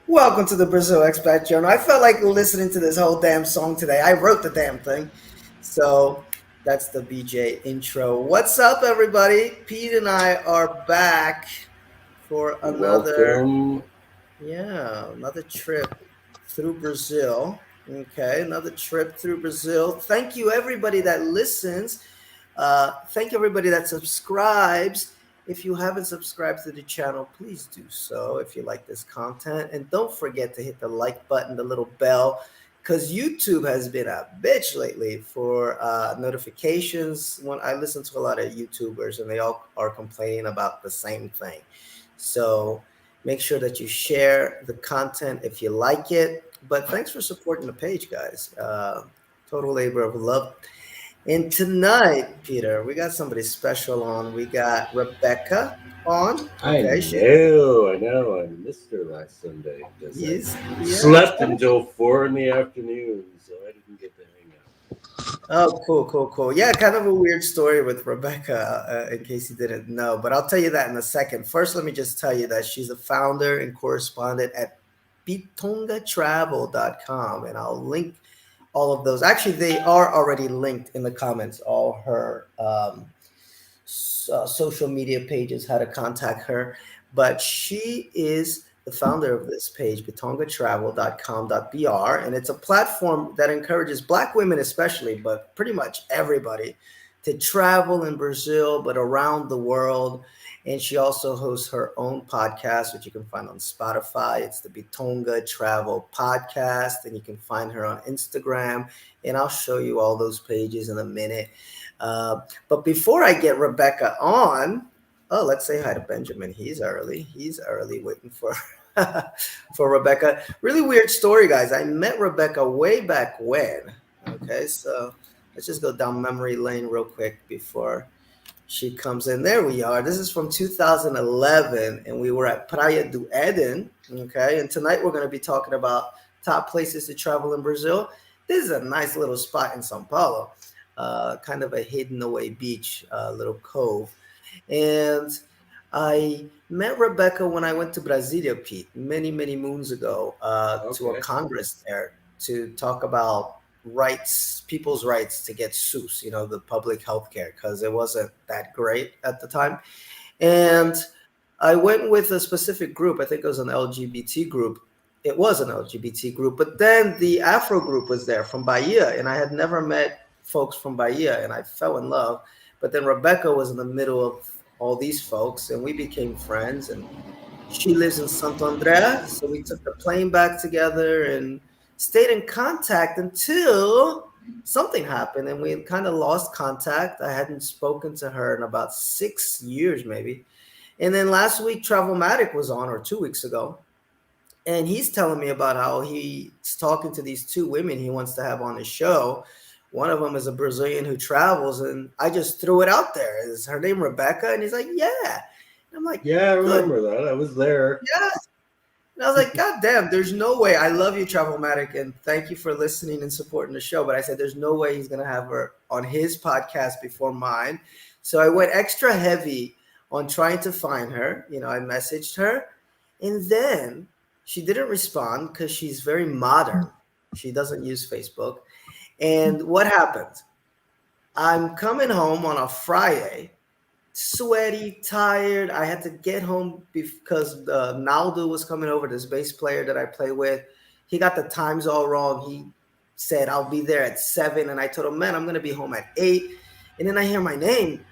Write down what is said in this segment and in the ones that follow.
Welcome to the Brazil Expat Journal. I felt like listening to this whole damn song today. I wrote the damn thing. So that's the BJ intro. What's up, everybody? Pete and I are back for Welcome. another trip through Brazil. Okay, another trip through Brazil. Thank you, everybody that listens. Thank you, everybody that subscribes. If you haven't subscribed to the channel, please do so if you like this content. And don't forget to hit the like button, the little bell, because YouTube has been a bitch lately for notifications. When I listen to a lot of YouTubers and they all are complaining about the same thing. So make sure that you share the content if you like it. But thanks for supporting the page, guys. Total labor of love. And tonight, Peter, we got somebody special on. We got Rebecca on. I Okay, know. I missed her last Sunday because I yeah. slept until 4 in the afternoon, so I didn't get to hang out. Oh, cool. Yeah, kind of a weird story with Rebecca, in case you didn't know. But I'll tell you that in a second. First, let me just tell you that she's a founder and correspondent at bitongatravel.com, and I'll link all of those. Actually, they are already linked in the comments, all her social media pages, how to contact her. But she is the founder of this page, bitongatravel.com.br, and it's a platform that encourages Black women, especially, but pretty much everybody, to travel in Brazil, but around the world. And she also hosts her own podcast, which you can find on Spotify. It's the Bitonga Travel Podcast, and you can find her on Instagram. And I'll show you all those pages in a minute. But before I get Rebecca on, let's say hi to Benjamin. He's early, waiting for for Rebecca. Really weird story, guys. I met Rebecca way back when. Okay, so let's just go down memory lane real quick before she comes in. There we are. This is from 2011, and we were at Praia do Eden. Okay, and tonight we're going to be talking about top places to travel in Brazil. This is a nice little spot in São Paulo, kind of a hidden away beach, little cove. And I met Rebecca when I went to Brasilia, Pete, many moons ago, to a Okay. congress there to talk about people's rights to get SUS, the public health care, because it wasn't that great at the time. And I went with a specific group. I think it was an LGBT group. It was an LGBT group, but then the Afro group was there from Bahia, and I had never met folks from Bahia, and I fell in love. But then Rebecca was in the middle of all these folks, and we became friends. And she lives in Santo André, so we took the plane back together and stayed in contact until something happened, and we kind of lost contact. I hadn't spoken to her in about 6 years, maybe. And then last week, Travelmatic was on, or 2 weeks ago, and he's telling me about how he's talking to these two women he wants to have on his show. One of them is a Brazilian who travels, and I just threw it out there. Is her name Rebecca? And he's like, yeah. And I'm like, Yeah, I good. remember that. I was there. Yes. And I was like, God damn, there's no way. I love you, Travelmatic, and thank you for listening and supporting the show. But I said, there's no way he's going to have her on his podcast before mine. So I went extra heavy on trying to find her. I messaged her, and then she didn't respond because she's very modern. She doesn't use Facebook. And what happened? I'm coming home on a Friday, sweaty, tired. I had to get home because Naldo was coming over, this bass player that I play with. He got the times all wrong. He said, I'll be there at 7. And I told him, man, I'm going to be home at 8. And then I hear my name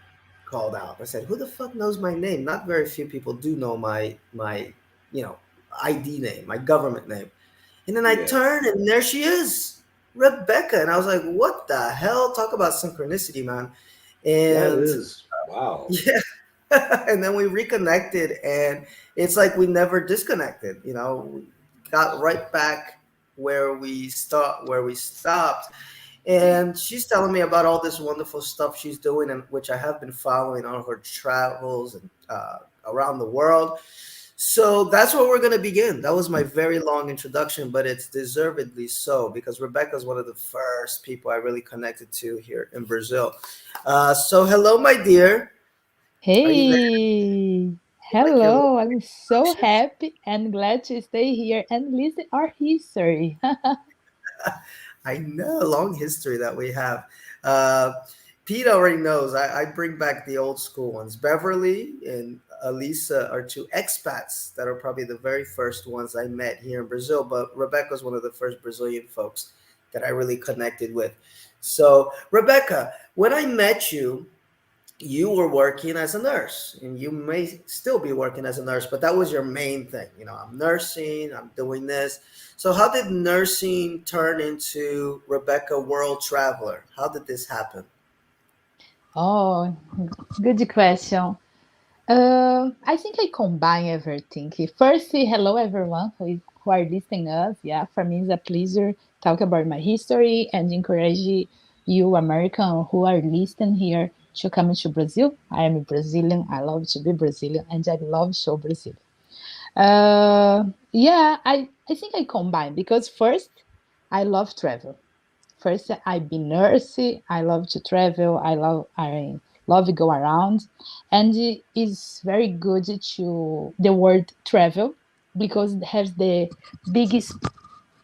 called out. I said, who the fuck knows my name? Not very few people do know my ID name, my government name. And then I Yeah, turn and there she is, Rebecca. And I was like, what the hell? Talk about synchronicity, man. that And is wow. yeah. And then we reconnected and it's like we never disconnected, we got right back where we stopped. And she's telling me about all this wonderful stuff she's doing, and which I have been following on her travels and around the world. So that's where we're going to begin. That was my very long introduction, but it's deservedly so because Rebecca is one of the first people I really connected to here in Brazil. So hello, my dear. Are you there? Hey, Like your little hello. I'm so introduction? happy and glad to stay here and listen our history. I know, long history that we have. Uh, Pete already knows. I bring back the old school ones. Beverly and Elisa are two expats that are probably the very first ones I met here in Brazil. But Rebecca's one of the first Brazilian folks that I really connected with. So, Rebecca, when I met you, you were working as a nurse and you may still be working as a nurse, but that was your main thing. I'm nursing, I'm doing this. So how did nursing turn into Rebecca World Traveler? How did this happen? Oh, good question. I think I combine everything. First, hello everyone who are listening us. Yeah, for me it's a pleasure talk about my history and encourage you American who are listening here to come to Brazil. I am Brazilian. I love to be Brazilian and I love show Brazil. Yeah, I think I combine because first I love travel. First I be nurse. I love to travel. I love to go around, and it's very good to the word travel because it has the biggest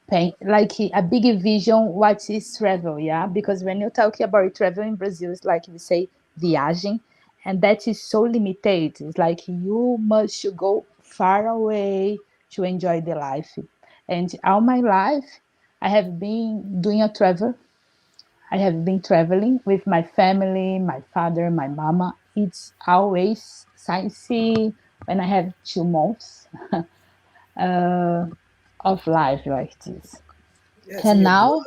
pain, like a big vision. What is travel? Yeah, because when you talk about travel in Brazil, it's like we say viagem, and that is so limited. It's like you must go far away to enjoy the life. And all my life, I have been doing a travel. I have been traveling with my family, my father, my mama. It's always sightseeing when I have 2 months uh, of life like this. Yeah, it's in And your blood. now,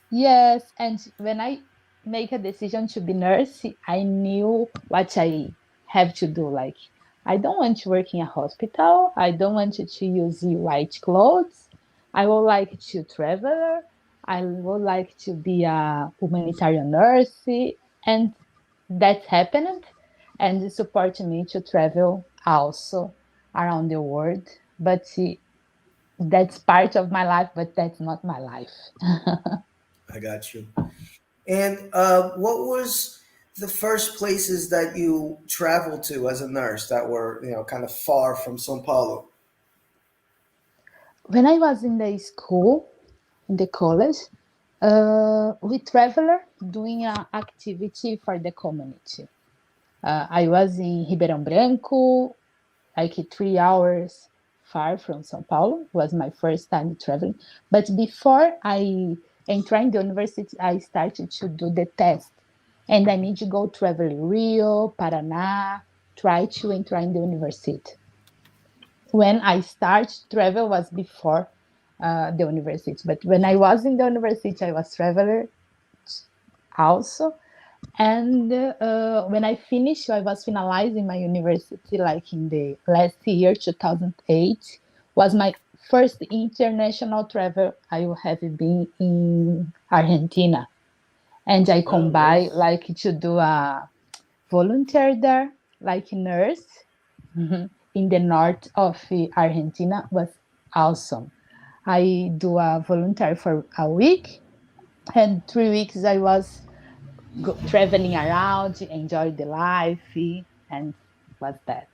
yes, and when I make a decision to be nurse, I knew what I have to do. Like, I don't want to work in a hospital. I don't want to use white clothes. I would like to travel. I would like to be a humanitarian nurse, and that happened, and it supported me to travel also around the world. But that's part of my life, but that's not my life. I got you. And what was the first places that you traveled to as a nurse that were, kind of far from São Paulo? When I was in the school, in the college, we traveled doing an activity for the community. I was in Ribeirão Branco, like 3 hours far from São Paulo. It was my first time traveling. But before I entered the university, I started to do the test. And I need to go travel Rio, Paraná, try to enter in the university. When I start travel was before the university. But when I was in the university, I was traveler also. And when I finished, I was finalizing my university like in the last year, 2008, was my first international travel. I have been in Argentina. And I Oh, combine nice. like to do a volunteer there, like nurse. In the north of Argentina was awesome. I do a volunteer for a week, and 3 weeks I was traveling around, enjoy the life, and was that.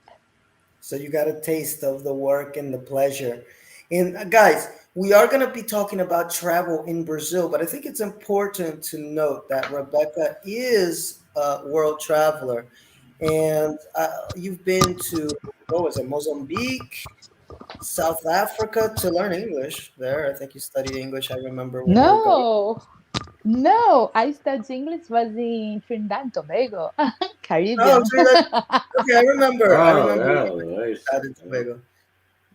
So you got a taste of the work and the pleasure. And guys, we are going to be talking about travel in Brazil, but I think it's important to note that Rebecca is a world traveler. And you've been to, what was it, Mozambique, South Africa to learn English there. I think you studied English. I remember when you were going. No, no, I studied English was in Trinidad and Tobago, Oh, Caribbean. Trinidad. Okay, I remember. I Oh, remember when you were yeah, in nice. Trinidad and Yeah. Tobago.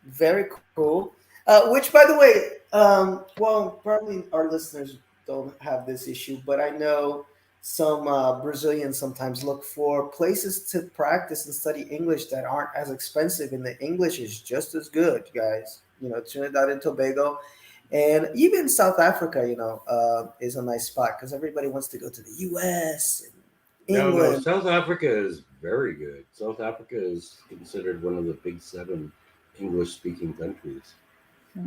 Very cool. Which, by the way, well, probably our listeners don't have this issue, but I know some Brazilians sometimes look for places to practice and study English that aren't as expensive, and the English is just as good, guys. You know, Trinidad and Tobago, and even South Africa, is a nice spot because everybody wants to go to the U.S. and No, no, England. South Africa is very good. South Africa is considered one of the big seven English speaking countries.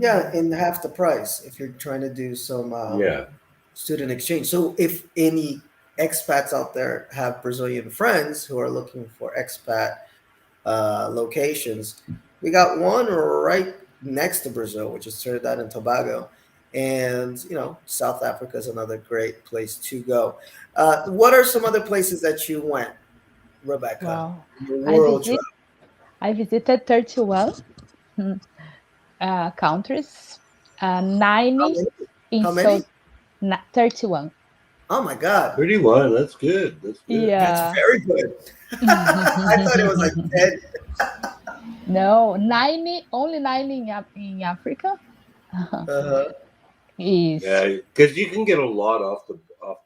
Yeah, Mhm. in half the price if you're trying to do some Yeah. student exchange. So if any expats out there have Brazilian friends who are looking for expat locations, we got one right next to Brazil, which is Trinidad and Tobago. And, South Africa is another great place to go. What are some other places that you went, Rebecca, Wow. in your I world visit travel? I visited 31 mm, countries, How 90 many? in How many? 31. Oh my God. 31, that's good. That's good. That's Yeah. very good. I thought it was like 10. No, 90, only 90 in Africa. Uh-huh. Is Yeah, because you can get a lot off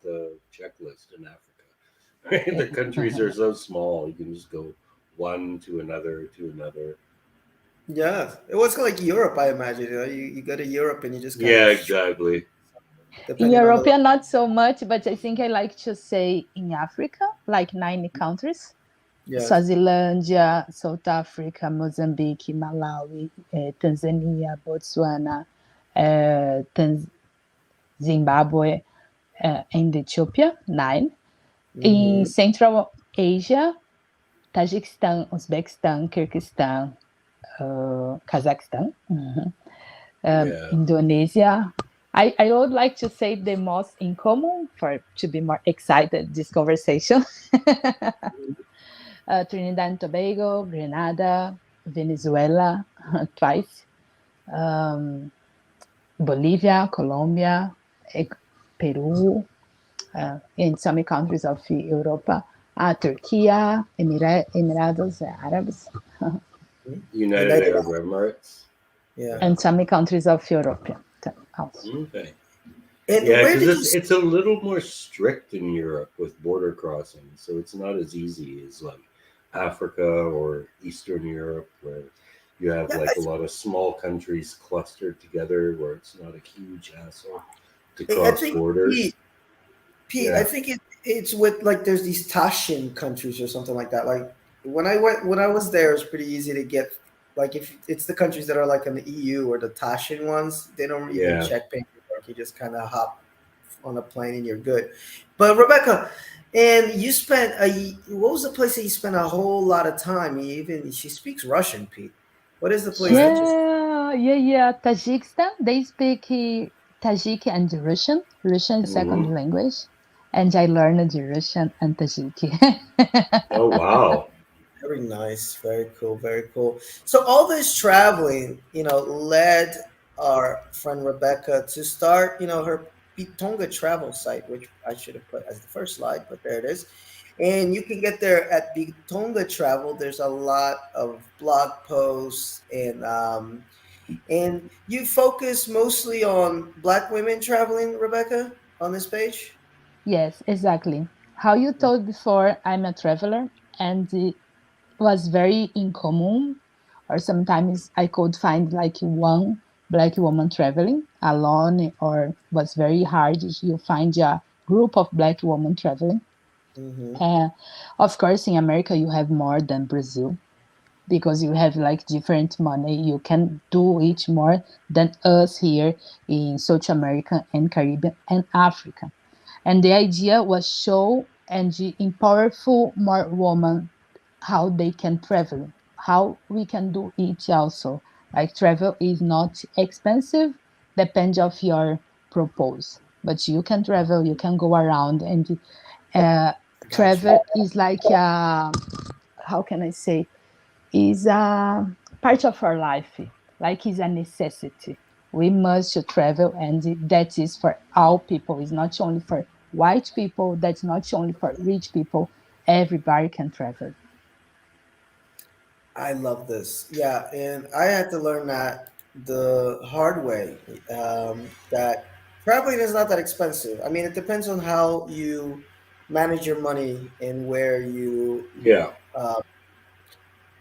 the checklist in Africa. Right? The countries are so small. You can just go one to another to another. Yeah, it was like Europe, I imagine. You go to Europe and you just kind Yeah, of, exactly. in depending on the. European, not so much, but I think I like to say in Africa, like 90 countries. Yes. Swazilandia, South Africa, Mozambique, Malawi, Tanzania, Botswana, Zimbabwe, and Ethiopia, 9. In Mm-hmm. Central Asia, Tajikistan, Uzbekistan, Kyrgyzstan, Kazakhstan, Yeah. Indonesia. I would like to say the most in common for to be more excited this conversation. Trinidad and Tobago, Grenada, Venezuela, twice, um, Bolivia, Colombia, Peru, in some countries of Europe, Turkey, Emirates Arabs, United United. Arab Emirates. Yeah. Yeah. and some countries of Europe also. Okay. And Yeah, where because did it's you? it's a little more strict in Europe with border crossing, so it's not as easy as like Africa or Eastern Europe, where you have Yeah, like a lot of small countries clustered together, where it's not a huge hassle to I cross think borders. Pete. I Yeah, think it's with like there's these Taschen countries or something like that. Like when I was there, it was pretty easy to get. Like if it's the countries that are like in the EU or the Taschen ones, they don't even yeah. check paperwork. You just kind of hop on a plane and you're good. But Rebecca, and you spent what was the place that you spent a whole lot of time? She speaks Russian, Pete. What is the place that you? Yeah. Tajikistan, they speak Tajik and Russian. Russian is second Hmm. language. And I learned Russian and Tajik. Oh wow. Very nice, very cool, very cool. So all this traveling, led our friend Rebecca to start, her Bitonga travel site, which I should have put as the first slide, but there it is. And you can get there at Bitonga Travel. There's a lot of blog posts and you focus mostly on Black women traveling, Rebecca, on this page. Yes, exactly. How you told before, I'm a traveler, and it was very uncommon, or sometimes I could find like one black woman traveling alone, or was very hard if you find a group of black women traveling. Mm-hmm. Uh, of course, in America, you have more than Brazil because you have like different money. You can do it more than us here in South America and Caribbean and Africa. And the idea was show and empowerful more women how they can travel, how we can do it also. Like travel is not expensive, depends of your propose. But you can travel, you can go around, and uh, Got you. travel is like how can I say, is a part of our life, like is a necessity. We must travel, and that is for all people. It's not only for white people. That's not only for rich people. Everybody can travel. I love this. Yeah, and I had to learn that the hard way. That traveling is not that expensive. I mean, it depends on how you manage your money and where you Yeah.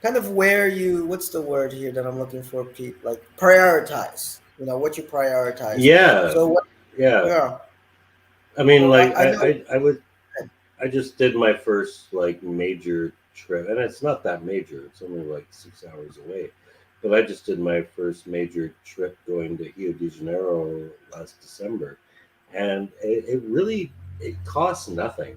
kind of where you what's the word here that I'm looking for, Pete? Like prioritize. You know what you prioritize. Yeah. So what? Yeah. Yeah. I mean, So like I know. I just did my first like major trip, and it's not that major. It's only like 6 hours away. But I just did my first major trip going to Rio de Janeiro last December, and it really it costs nothing.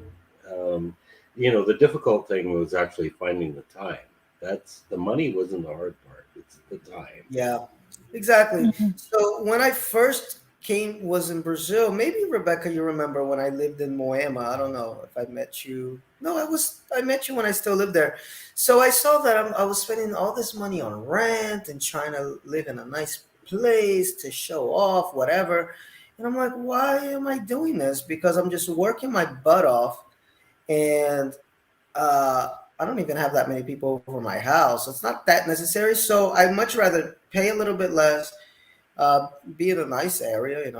Um, the difficult thing was actually finding the time. That's the money wasn't the hard part. It's the time. Yeah, exactly. Mhm. So when I first came was in Brazil. Maybe Rebecca, you remember when I lived in Moema. I don't know if I met you. No, I met you when I still lived there. So I saw that I was spending all this money on rent and trying to live in a nice place to show off, whatever. And I'm like, why am I doing this? Because I'm just working my butt off, and I don't even have that many people over my house. It's not that necessary. So I'd much rather pay a little bit less, be in a nice area,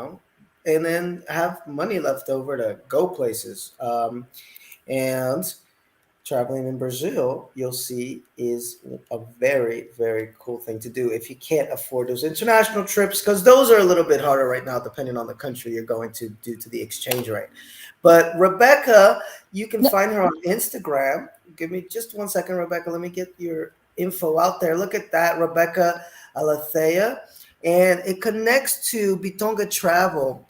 and then have money left over to go places. And traveling in Brazil, you'll see, is a very, very cool thing to do if you can't afford those international trips, because those are a little bit harder right now, depending on the country you're going to, due to the exchange rate. But Rebecca, you can No, find her on Instagram. Give me just 1 second, Rebecca. Let me get your info out there. Look at that, Rebecca Alathea. And it connects to Bitonga Travel.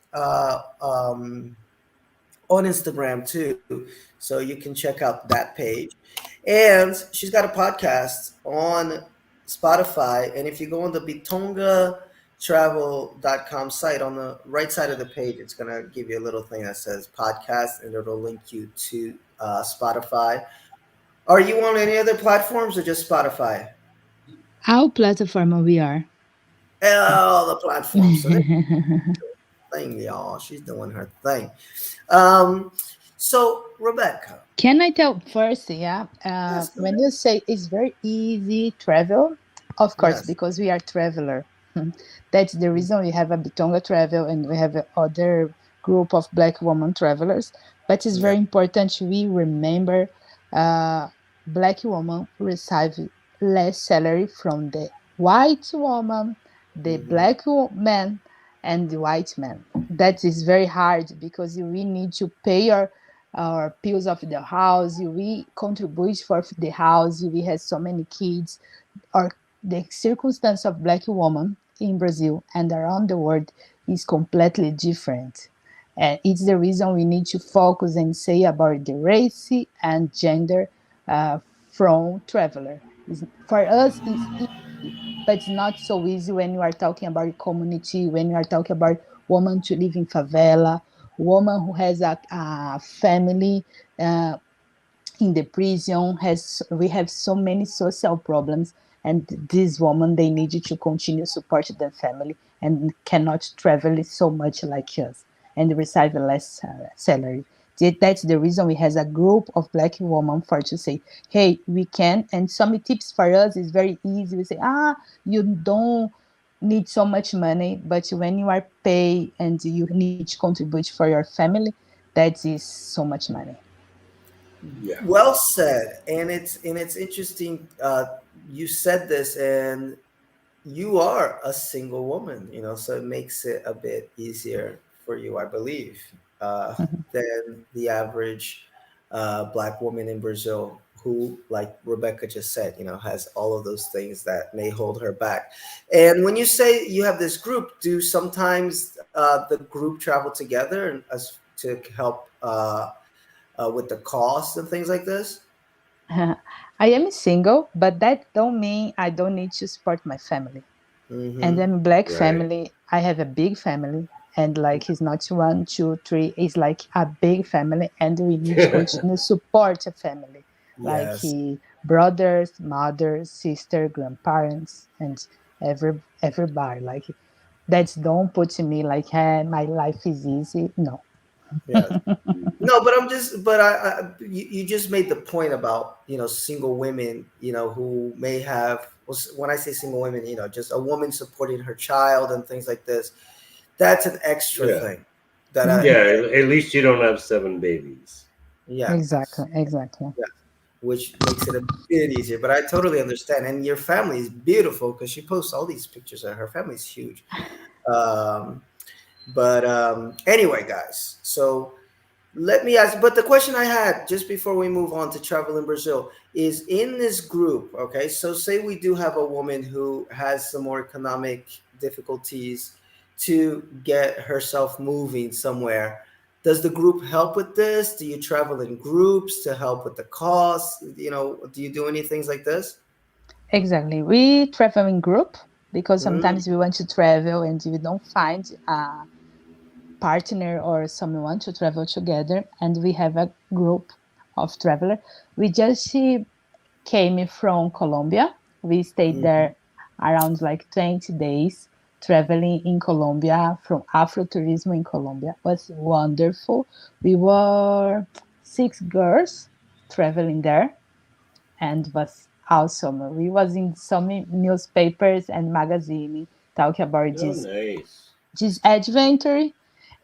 On Instagram too. So you can check out that page. And she's got a podcast on Spotify. And if you go on the bitongatravel.com site, on the right side of the page, it's going to give you a little thing that says podcast, and it'll link you to Spotify. Are you on any other platforms or just Spotify? how platform we are. All the platforms. So thing, y'all. She's doing her thing. Um, so Rebecca, Can I tell first? Yeah, yes, go when ahead. you say it's very easy travel, of course, Yes. because we are traveler. That's the reason we have a Bitonga travel and we have a other group of Black woman travelers. But it's Yeah. very important we remember, uh, Black woman receive less salary from the white woman, the Hmm. Black man, and the white man. That is very hard because we need to pay our bills of the house, we contribute for the house, we have so many kids, or the circumstance of black woman in Brazil and around the world is completely different. And it's the reason we need to focus and say about the race and gender, uh, from traveler. For us, it's easy, but it's not so easy when you are talking about community, when you are talking about woman to live in favela, woman who has a family, uh, in the prison, has we have so many social problems, and this woman they need to continue support their family and cannot travel so much like us and receive less salary. That's the reason we has a group of black women for to say, hey, we can. And some tips for us is very easy. We say, you don't need so much money, but when you are paid and you need to contribute for your family, that is so much money. Yeah. Well said. And it's interesting. You said this, and you are a single woman, so it makes it a bit easier for you, I believe, than the average black woman in Brazil, who, like Rebecca just said, has all of those things that may hold her back. And when you say you have this group, do sometimes the group travel together and as to help with the costs and things like this? I am single, but that don't mean I don't need to support my family. And Mm-hmm. then black Right. family, I have a big family, and like it's not one, two, three. It's like a big family, and we need to continue support a family, like Yes. brothers, mothers, sister, grandparents, and everybody. Like that don't put me like, hey, my life is easy. No. Yes. Mhm. No, but you just made the point about, single women, who may have, well, when I say single women, just a woman supporting her child and things like this. That's an extra Yeah, thing that yeah. Mhm. At least you don't have seven babies. yes, Exactly, exactly. yeah, which makes it a bit easier. But I totally understand. And your family is beautiful because she posts all these pictures, and her family's huge. Um, but anyway, guys, so let me ask, but the question I had just before we move on to travel in Brazil is in this group, okay? So say we do have a woman who has some more economic difficulties to get herself moving somewhere. Does the group help with this? Do you travel in groups to help with the costs? Do you do any things like this? Exactly. We travel in group because Mm, sometimes we want to travel and we don't find a partner or someone to travel together, and we have a group of traveler. We just came from Colombia. We stayed mhm, there around like 20 days traveling in Colombia from Afrotourism in Colombia. It was wonderful. We were 6 girls traveling there and was awesome. We was in some newspapers and magazine talking about Oh, nice. this adventure,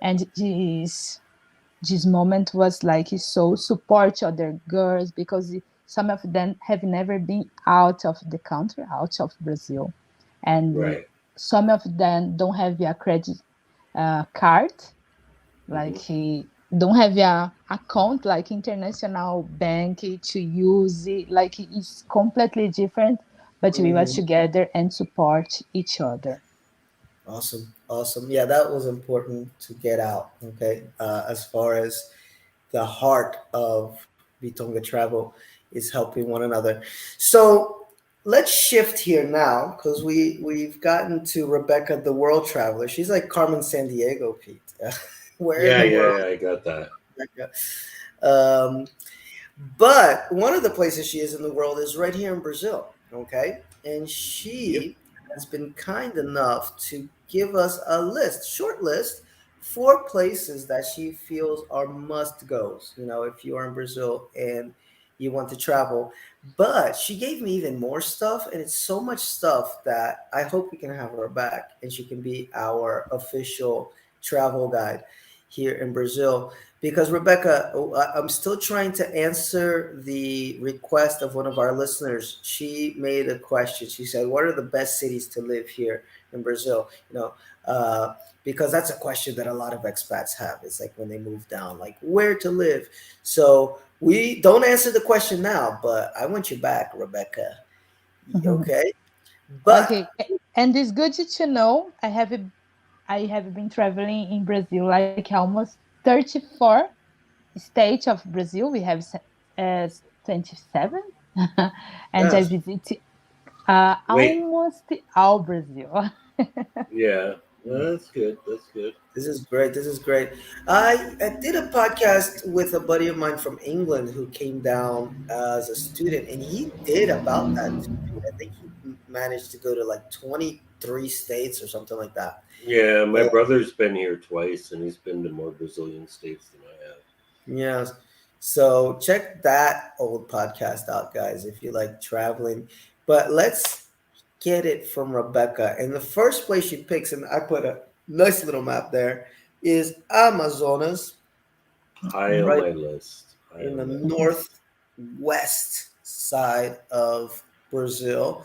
and this moment was like so support other girls because some of them have never been out of the country, out of Brazil, and Right. some of them don't have a credit card, like Hmm. he don't have a account like international bank to use it, like it's completely different, but we was mhm. together and support each other. Awesome, awesome. Yeah, that was important to get out. Okay, as far as the heart of Bitonga Travel is helping one another. So let's shift here now because we've gotten to Rebecca, the world traveler. She's like Carmen San Diego, Pete. Where in Yeah, the yeah, world, yeah. I got that. Rebecca? Um, but one of the places she is in the world is right here in Brazil. Okay. And Yep. she has been kind enough to give us a list, short list, 4 places that she feels are must goes, if you are in Brazil and you want to travel. But she gave me even more stuff, and it's so much stuff that I hope we can have her back and she can be our official travel guide here in Brazil. Because Rebecca, I'm still trying to answer the request of one of our listeners. She made a question. She said, "What are the best cities to live here in Brazil?" Because that's a question that a lot of expats have. It's like when they move down, like where to live. So we don't answer the question now, but I want you back, Rebecca. Okay, Okay, but and it's good to know I have been traveling in Brazil like almost 34 states of Brazil. We have 27, and I yes, visit Wait. almost all Brazil. Yeah. Well, that's good. That's good. this is great. This is great. I did a podcast with a buddy of mine from England who came down as a student, and he did about that too, Pete. I think he managed to go to like 23 states or something like that. Yeah, my And brother's been here twice, and he's been to more Brazilian states than I have. yes, so check that old podcast out, guys, if you like traveling. But let's get it from Rebecca. And the first place she picks, and I put a nice little map there, is Amazonas, High on right my list. High in the on my list. northwest side of Brazil. Yeah.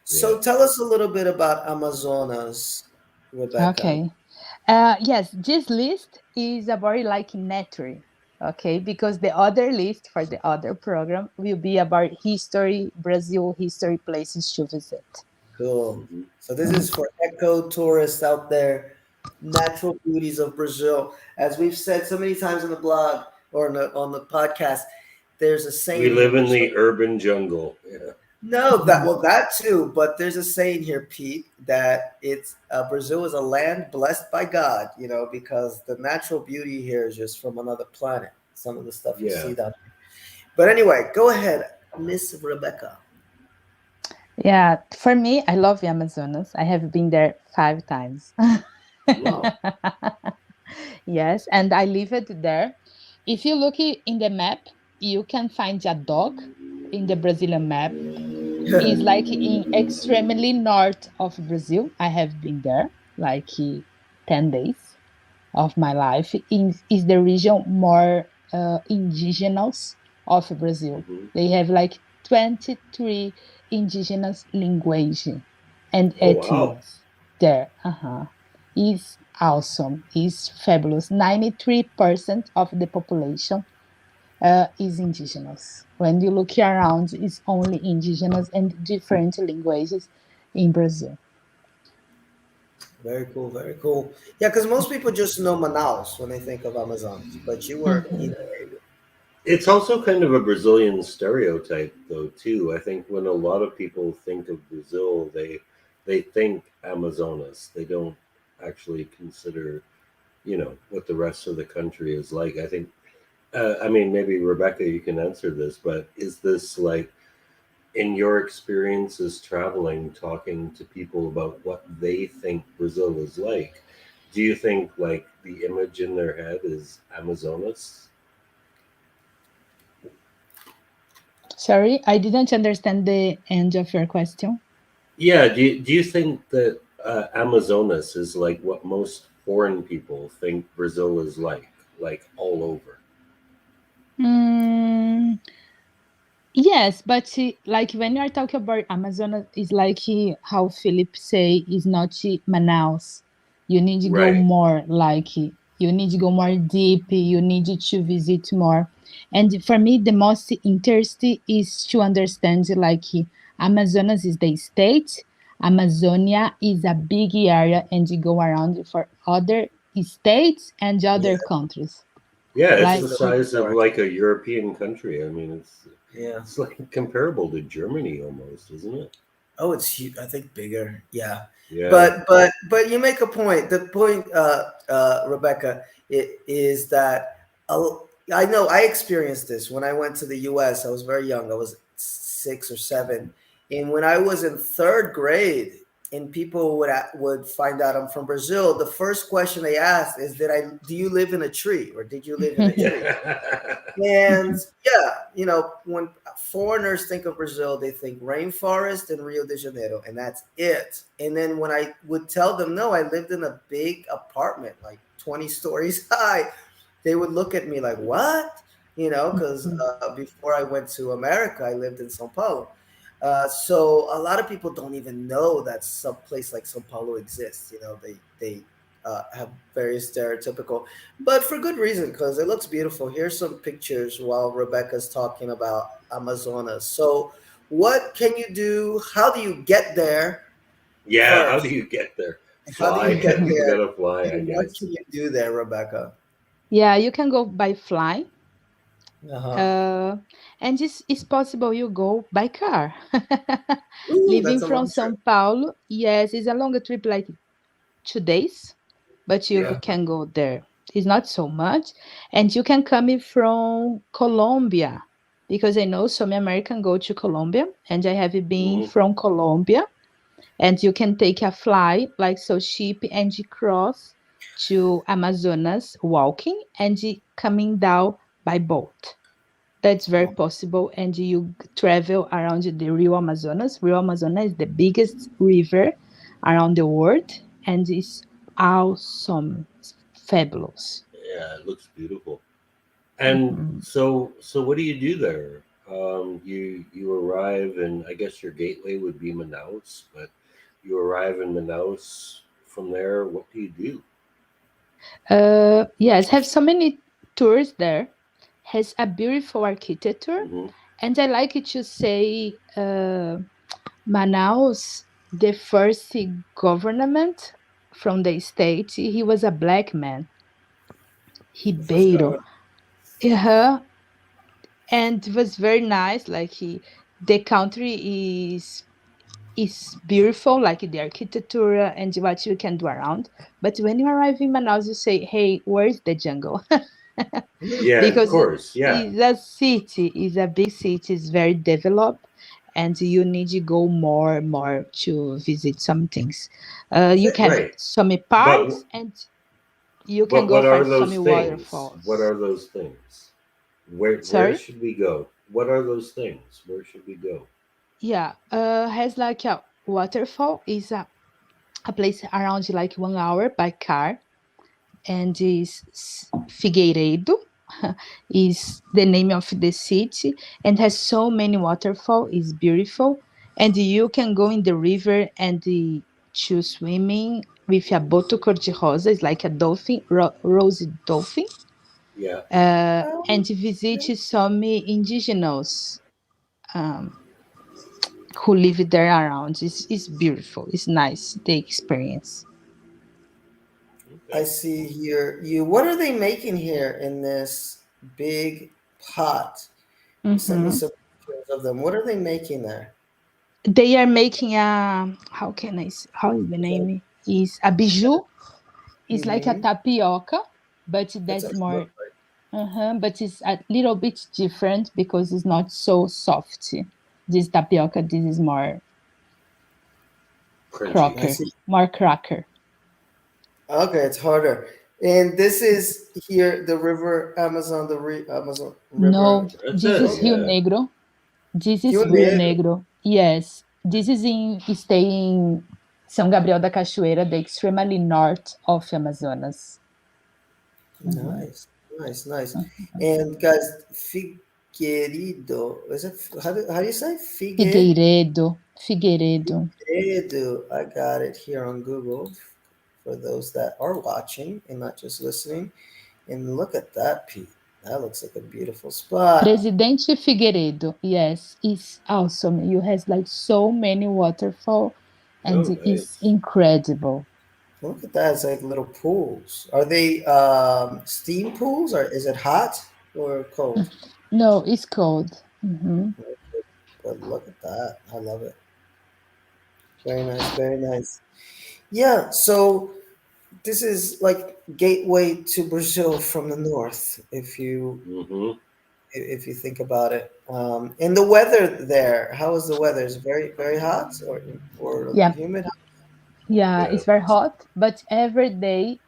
So tell us a little bit about Amazonas, Rebecca. Okay. Yes, this list is about like nature. Okay, because the other list for the other program will be about history, Brazil history places to visit. Cool. Hmm. So this is for eco tourists out there, natural beauties of Brazil. As we've said so many times in the blog or on the podcast, there's a We saying here live in in Brazil. the urban jungle. Yeah. No, that too, but there's a saying here, Pete, that it's Brazil is a land blessed by God, because the natural beauty here is just from another planet. Some of the stuff you Yeah. see down here. But anyway, go ahead, Miss Rebecca. Yeah, for me, I love the Amazonas. I have been there 5 times. Wow. Yes, and I live it there. If you look in the map, you can find a dog in the Brazilian map. Is like in extremely north of Brazil. I have been there like 10 days of my life. Is the region more indigenous of Brazil. Hmm. They have like 23 indigenous language and Oh wow. ethnies there. Is awesome. Is fabulous. 93% of the population is indigenous. When you look around, it's only indigenous and different languages in Brazil. Very cool, very cool. Yeah, because most people just know Manaus when they think of Amazonas, but you weren't Mhm. either. It's also kind of a Brazilian stereotype, though. Too, I think when a lot of people think of Brazil, they think Amazonas. They don't actually consider, what the rest of the country is like. I think. I mean, maybe Rebecca, you can answer this, but is this like in your experiences traveling, talking to people about what they think Brazil is like? Do you think like the image in their head is Amazonas? Sorry, I didn't understand the end of your question. Yeah, do you think that Amazonas is like what most foreign people think Brazil is like all over? Mm, yes, but like when you are talking about Amazon, it's like how Philip say is not Manaus. You need to go Right. more like you need to go more deep. You need to visit more. And for me, the most interesting is to understand like Amazonas is the state. Amazonia is a big area, and you go around for other states and Yeah, other countries. Yeah, it's the Like it's really size of large. like a European country. I mean, it's Yeah. it's like comparable to Germany almost, isn't it? Oh, it's huge. I think bigger. Yeah, Yeah. but you make a point. The point, Rebecca, it is that I know I experienced this when I went to the U.S. I was very young. I was 6 or 7, and when I was in third grade, and people would find out I'm from Brazil. The first question they asked is, Do you live in a tree, or did you live in a tree?" Yeah. And yeah, when foreigners think of Brazil, they think rainforest and Rio de Janeiro, and that's it. And then when I would tell them, no, I lived in a big apartment, like 20 stories high, they would look at me like, what? Because before I went to America, I lived in Sao Paulo. So a lot of people don't even know that some place like Sao Paulo exists. They have very stereotypical, but for good reason, because it looks beautiful. Here's some pictures while Rebecca's talking about Amazonas. So, what can you do? How do you get there Yeah, how do first? you get there? How do Fly. you get You there? gotta fly, I And what guess. can you do there, Rebecca? Yeah, you can go by fly. Uh huh. Uh, and it's possible you go by car. Ooh, Living that's a from long trip. São Paulo, yes, it's a longer trip, like 2 days, but you Yeah. can go there. It's not so much. And you can come in from Colombia, because I know some American go to Colombia, and I have been Hmm. from Colombia, and you can take a fly like so cheap and you cross to Amazonas walking and you coming down by boat. That's very possible. And you travel around the Rio Amazonas. Rio Amazonas is the biggest river around the world, and it's awesome. It's fabulous. Yeah, it looks beautiful. And Mhm. so what do you do there? You arrive, and I guess your gateway would be Manaus, but you arrive in Manaus. From there, what do you do? Yes, have so many tours there. Has a beautiful architecture, Hmm. and I like it to say Manaus, the first government from the state. He was a black man, The first Ribeiro. governor. Yeah, and it was very nice. Like the country is beautiful, like the architecture and what you can do around. But when you arrive in Manaus, you say, "Hey, where's the jungle?" Yeah, of Because course. Yeah. it's a city, it's a big city, it's very developed, and you need to go more to visit some things. You have Right. some But parks and You can But go what for are some those things? What waterfalls. are those things? Where Sorry? should we go? What are those things? Where should we go? Yeah, has like a waterfall is a place around like 1 hour by car, and is Figueiredo is the name of the city, and has so many waterfall. Is beautiful, and you can go in the river and to swimming with a boto cor de rosa. It's like a dolphin, rosy dolphin, Yeah. Oh, and visit some indigenous um, who live there around. It's beautiful. It's nice the experience. I Okay. see here. What are they making here in this big pot? You sent me Hmm. some pictures of them. What are they making there? They are making a, how can I say, how is the Is that, name? Is a bijou. It's like a mm-hmm. tapioca, but That's that's what it more. looks like. But it's a little bit different because it's not so soft. This tapioca, this is more Crunchy. I cracker, see. more cracker. Okay, it's harder. And this is here the river Amazon, Amazon River. No, That's this it. is Oh, Rio Yeah. Negro. This is Rio Rio Negro. Negro. Yes, this is in stay in São Gabriel da Cachoeira, the extremely north of Amazonas. Mhm. Nice, nice, nice. And guys, Figueiredo. Is it how do you say Figueiredo, Figueiredo. Figueiredo? I got it here on Google for those that are watching and not just listening. And look at that, Pete. That looks like a beautiful spot. Presidente Figueiredo, yes, is awesome. You has like so many waterfall, and Oh, it's nice. incredible. Look at that. It's like little pools. Are they steam pools or is it hot or cold? No, it's cold. Hmm. But look at that. I love it. Very nice. Very nice. Yeah. So this is like gateway to Brazil from the north, Mm-hmm. if you think about it. And the weather there, how is the weather? Is it very hot or Yeah, humid? yeah, Yeah. it's very hot, but every day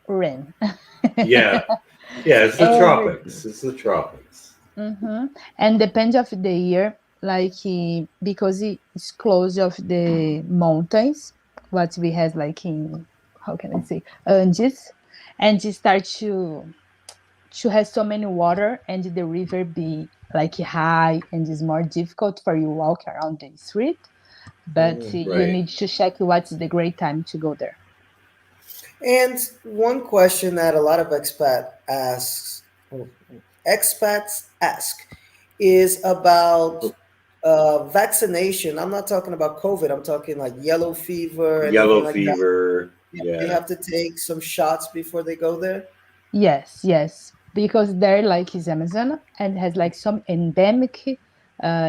rain. Yeah. Yeah. It's the Every day. tropics. It's the tropics. Mm-hmm. And depends of the year, like because it's close of the mountains, what we have like in, how can I say, Andes, and it start to have so many water, and the river be like high, and it's more difficult for you walk around the street. But Mm. you Right. need to check what's the great time to go there. And one question that a lot of expats ask is about vaccination. I'm not talking about COVID. I'm talking like yellow fever, anything Yellow like that. fever. They Yeah. have to take some shots before they go there. Yes, yes, because there like is Amazon and has like some endemic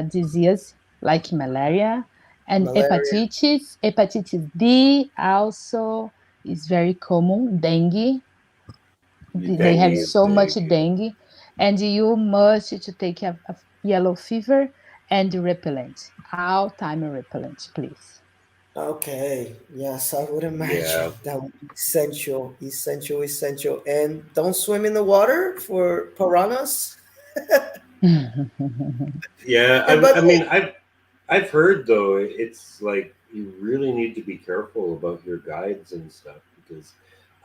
disease like malaria and Malaria. Hepatitis D also is very common. Dengue, they Dengue have is so much big. dengue, and you must to take a yellow fever and repellent, all time repellent, please. Okay. Yes, I would Yeah. imagine that would be essential, essential, essential. And don't swim in the water for piranhas. Yeah. And by I the mean, way, I've heard though it's like you really need to be careful about your guides and stuff because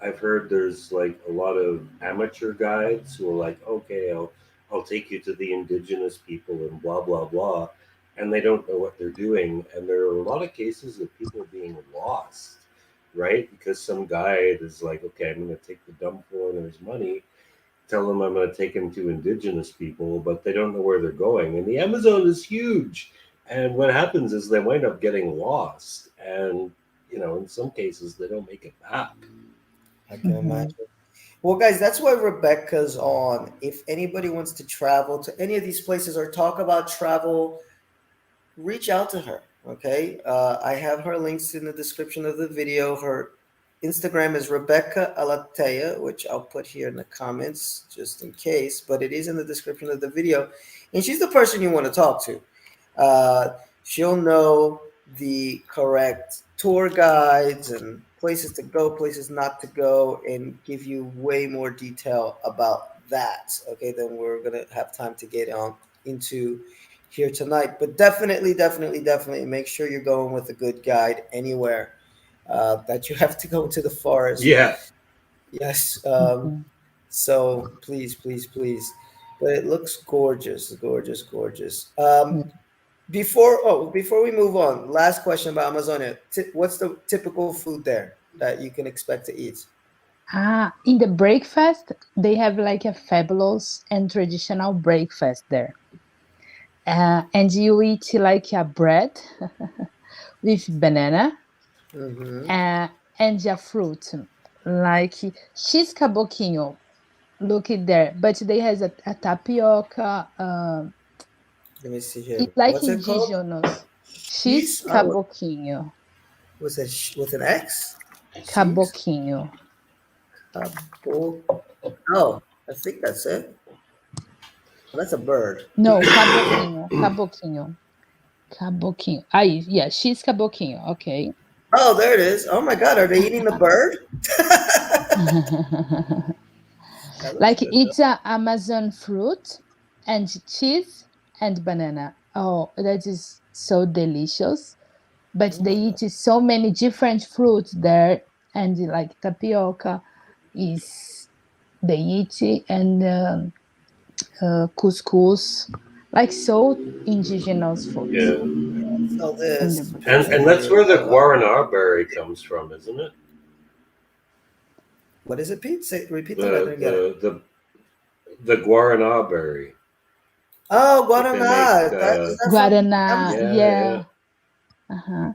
I've heard there's like a lot of amateur guides who are like, okay, I'll take you to the indigenous people and blah blah blah, and they don't know what they're doing, and there are a lot of cases of people being lost, right? Because some guide is like, okay, I'm going to take the dumb foreigner's money, tell them I'm going to take them to indigenous people, but they don't know where they're going. And the Amazon is huge. And what happens is they wind up getting lost. And, in some cases, they don't make it back. I can Mhm. imagine. Well, guys, that's why Rebecca's on. If anybody wants to travel to any of these places or talk about travel, reach out to her. Okay. I have her links in the description of the video. Her Instagram is Rebecca Alatea, which I'll put here in the comments just in case, but it is in the description of the video. And she's the person you want to talk to. She'll know the correct tour guides and places to go, places not to go, and give you way more detail about that. Okay, then we're gonna have time to get on into here tonight. But definitely, definitely, definitely make sure you're going with a good guide anywhere that you have to go into the forest. Yeah. Yes. Mhm. So please, please, please. But it looks gorgeous, gorgeous, gorgeous. Yeah. Before we move on, last question about Amazonia. What's the typical food there that you can expect to eat? In the breakfast, they have like a fabulous and traditional breakfast there. And you eat like a bread with banana Mm-hmm. uh, and a fruit, like cheese caboquinho. Look it there, but they has a tapioca. Let me see It's here. like What's it called? indigenous cheese Cheese? Oh, caboquinho. was it with an X? Cheese? Caboquinho. Cabo. Oh, I think that's it. Oh, that's a bird. No, caboquinho. Caboquinho. Caboquinho. Ah, yeah, cheese caboquinho. Okay. Oh, there it is. Oh my God, are they eating the bird? That looks Like good though. it's a Amazon fruit and cheese and banana. Oh, that is so delicious. But Oh they my God. eat so many different fruits there, and like tapioca is they eat it, and couscous, like so indigenous foods Yeah. So in the this breakfast. And picture that's here. where the Oh, wow. guarana berry comes from, isn't it? What is it, Pete? Repeat that. I The didn't get it. the the the guarana berry Oh, that they make. Guaraná. Is that from Guarana, Amazon? Yeah, yeah. yeah. Uh-huh.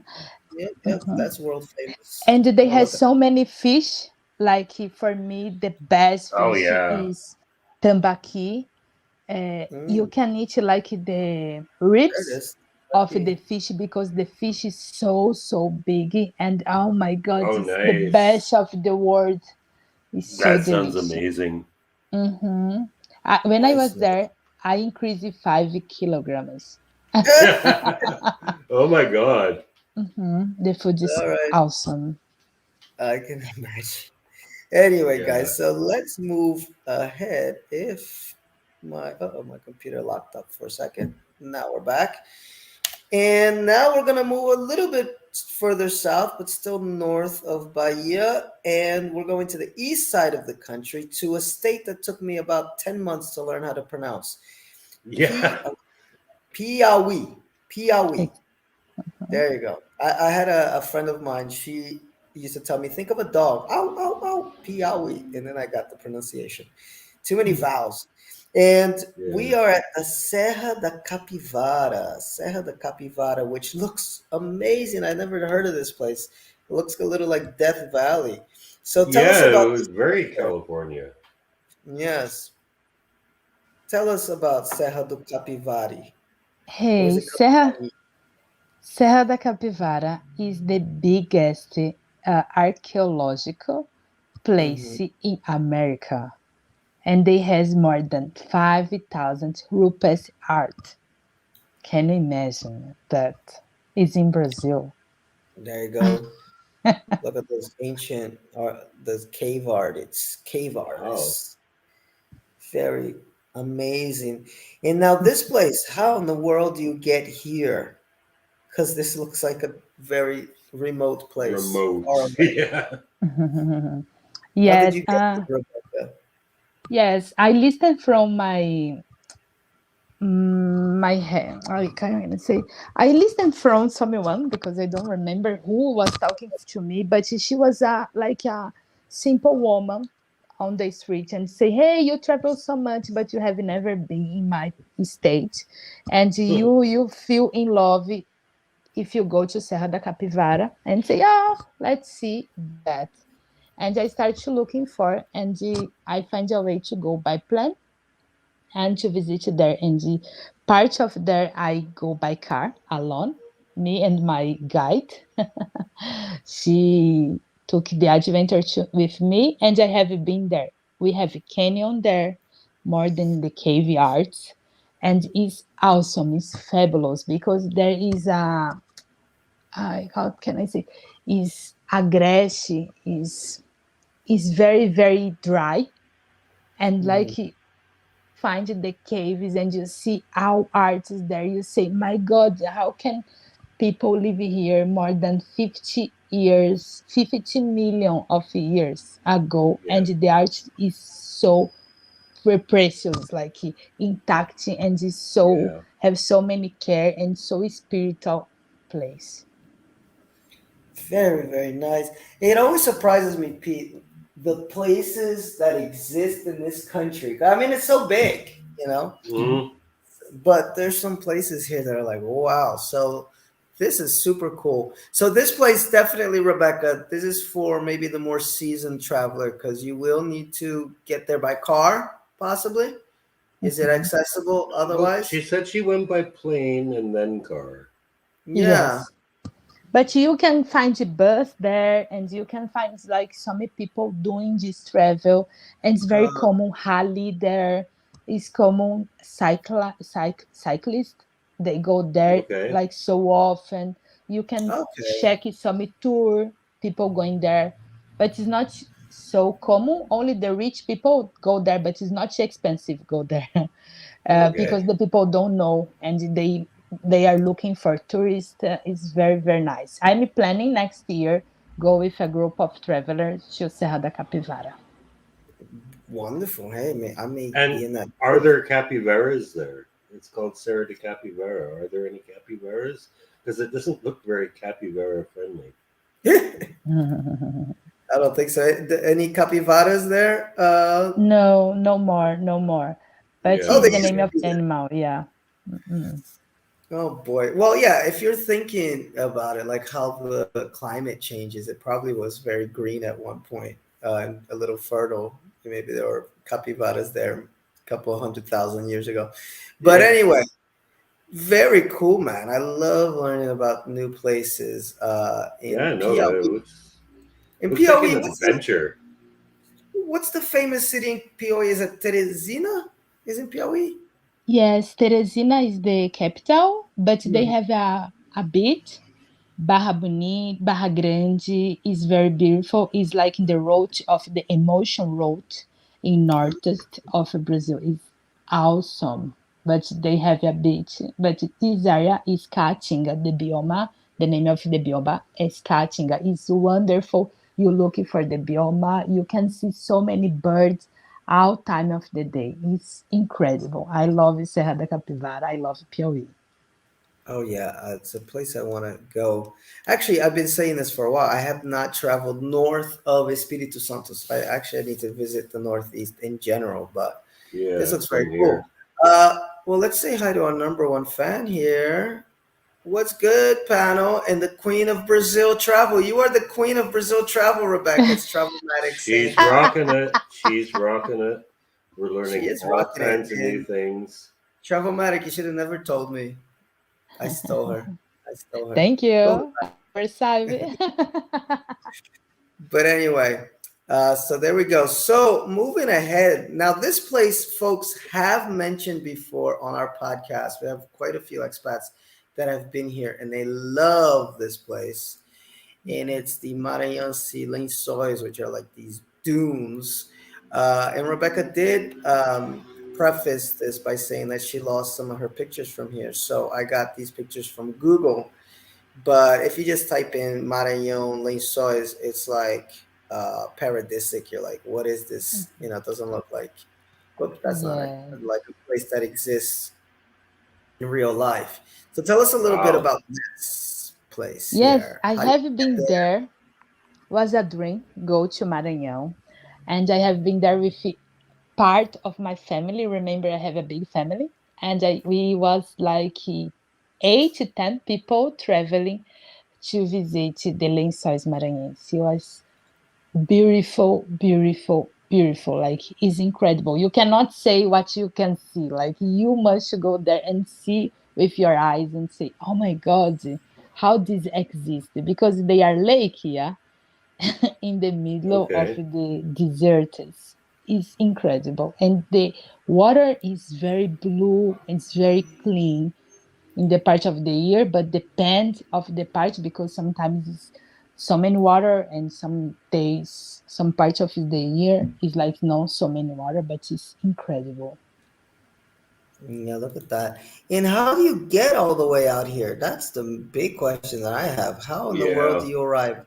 Yep, yep. Uh-huh. That's world famous. And they Oh, have look at so many fish. Like for me, the best Oh fish yeah. is tambaqui. You mm, can eat like the there it ribs is. of Lucky. the fish because the fish is so big, and oh my god, Oh it's the best nice. of the world. It's so That sounds delicious. amazing. Hmm. When I Nice, was nice. there, I increased 5 kilograms. Oh my god. The food is All right. awesome. I can imagine. Anyway, Yeah. guys, so let's move ahead. If my computer locked up for a second. Now we're back. And now we're gonna move a little bit further south, but still north of Bahia, and we're going to the east side of the country to a state that took me about 10 months to learn how to pronounce. Yeah. P Piauí. Piauí. Ex- There you go. I had a friend of mine. She used to tell me, think of a dog. Ow, ow, ow. Piauí. And then I got the pronunciation. Too many vowels. And we Yeah. are at the Serra da Capivara. Serra da Capivara, which looks amazing. I never heard of this place. It looks a little like Death Valley. So tell us Yeah, it about was this place very there. California. Yes. Tell us about Serra do Capivari. Or is Hey, it Capivari? Serra da Capivara is the biggest archaeological Mm-hmm. place in America, and it has more than 5,000 rupes art. Can you imagine that? It's in Brazil. There you go. Look at those ancient those cave art. It's cave Wow. artists. Very amazing. And now this place, how in the world do you get here? Because this looks like a very remote place. Far Remote. away. Yeah. How did Yes, you get to Rebecca? yes. I listened from my head. I can't say. I listened from someone because I don't remember who was talking to me, but she was like a simple woman on the street and say, "Hey, you travel so much, but you have never been in my state, and you feel in love if you go to Serra da Capivara and say, oh, let's see that." And I start to looking for, and I find a way to go by plane and to visit there. And part of there, I go by car alone, me and my guide. She took the adventure with me, and I have been there. We have a canyon there, more than the cave arts, and it's awesome. It's fabulous because there is how can I say, is Agreste is very very dry, and Mhm. like find the caves and you see how art is there. You say, my God, how can people live here more than 50 years, 50 million of years ago, Yeah, and the art is so precious, like intact, and is so yeah, have so many care and so spiritual place. Very, very nice. It always surprises me, Pete, the places that exist in this country. I mean, it's so big, you know, Mhm. mm, but there's some places here that are like, wow. So this is super cool. So this place definitely, Rebecca, this is for maybe the more seasoned traveler because you will need to get there by car, possibly. Is it Mhm. accessible well, she otherwise? said she went by plane and then car. Yeah. Yes. But you can find a bus there, and you can find like so many people doing this travel, and it's very Uh, common rally there. It's common cyclist. They go there Okay, like so often. You can okay. check some tour people going there, but it's not so common. Only the rich people go there, but it's not expensive go there. okay. Because the people don't know, and they are looking for tourists. It's very very nice. I'm planning next year go with a group of travelers to Serra da Capivara. Wonderful. Hey, I may be And in that are group. there capybaras there? It's called Serra de Capivara. Are there any capybaras? Because it doesn't look very capybara friendly. I don't think so. Any capivaras there? No, no more, no more. But Yeah, Oh, they it's the used name to of okay. be there. animal, yeah. Mm-mm. Oh boy. Well, yeah. If you're thinking about it, like how the climate changes, it probably was very green at one point and a little fertile. Maybe there were capivaras there a couple of 100,000 years ago. But Yeah, anyway, very cool, man. I love learning about new places yeah. in No, Piauí. it In looks like Piauí, an adventure. what's the famous city in Piauí? Is it Teresina? Is in Piauí? Yes, Teresina is the capital, but they Mhm. have a bit. Barra Bonita, Barra Grande is very beautiful. It's like the road of the emotion road in northeast of Brazil. It's awesome. But they have a beach. But this area is Caatinga, the bioma. The name of the bioma is Caatinga. It's wonderful. You looking for the bioma. You can see so many birds all time of the day. It's incredible. I love Serra da Capivara. I love Piauí. Oh yeah, it's a place I want to go. Actually, I've been saying this for a while. I have not traveled north of Espírito Santo. So I need to visit the Northeast in general, but this Yeah, looks very same cool. here. Well, let's say hi to our number one fan here. What's good, panel? And the Queen of Brazil travel. You are the Queen of Brazil travel, Rebecca. It's Travelmatic saying She's hi. rocking it. She's rocking it. We're She learning is all rocking it. kinds of new And things. Travelmatic, you should have never told me. I stole her. I stole her. Thank Don't you. look back. Versailles. But anyway, so there we go. So moving ahead. Now, this place, folks, have mentioned before on our podcast. We have quite a few expats that have been here and they love this place. And it's the Maranhense Lençóis, which are like these dunes. And Rebecca did preface this by saying that she lost some of her pictures from here. So I got these pictures from Google. But if you just type in Maranhão Lençóis, it's like paradisic. You're like, what is this? You know, it doesn't look like, whoops, that's not it. Yes. Like a place that exists in real life. So tell us a little bit Wow. about this place Yes, here. I How do you have get been there. Was a dream go to Maranhão, and I have been there with part of my family. Remember, I have a big family, and we was like 8 to 10 people traveling to visit the Lençóis Maranhenses. It was beautiful, beautiful, beautiful. Like it's incredible. You cannot say what you can see. Like you must go there and see with your eyes and say, "Oh my God, how this exists?" Because they are lake here in the middle of Okay. the desert. It's incredible, and the water is very blue. It's very clean. in the part of the year, but depends of the part because sometimes it's so many water and some days, some parts of the year is like not so many water, but it's incredible. Yeah, look at that. And how do you get all the way out here? That's the big question that I have. How in the world do Yeah. you arrive?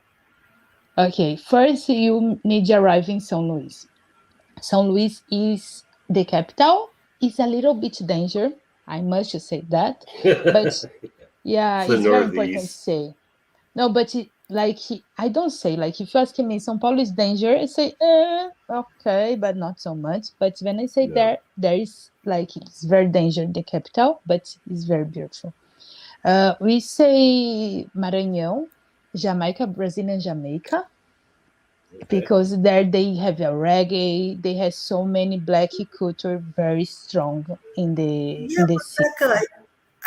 Okay, first you need to arrive in São Luís. São Luís is the capital. It's a little bit danger, I must say that, but It's yeah, the it's very important to Northeast. say. No, but I don't say like if you ask me, São Paulo is danger. I say, okay, but not so much. But when I say Yeah. there is like it's very danger the capital, but it's very beautiful. We say Maranhão, Jamaica, Brazilian Jamaica, Okay. because there they have a reggae. They have so many black culture very strong Yeah, in the but Becca, city.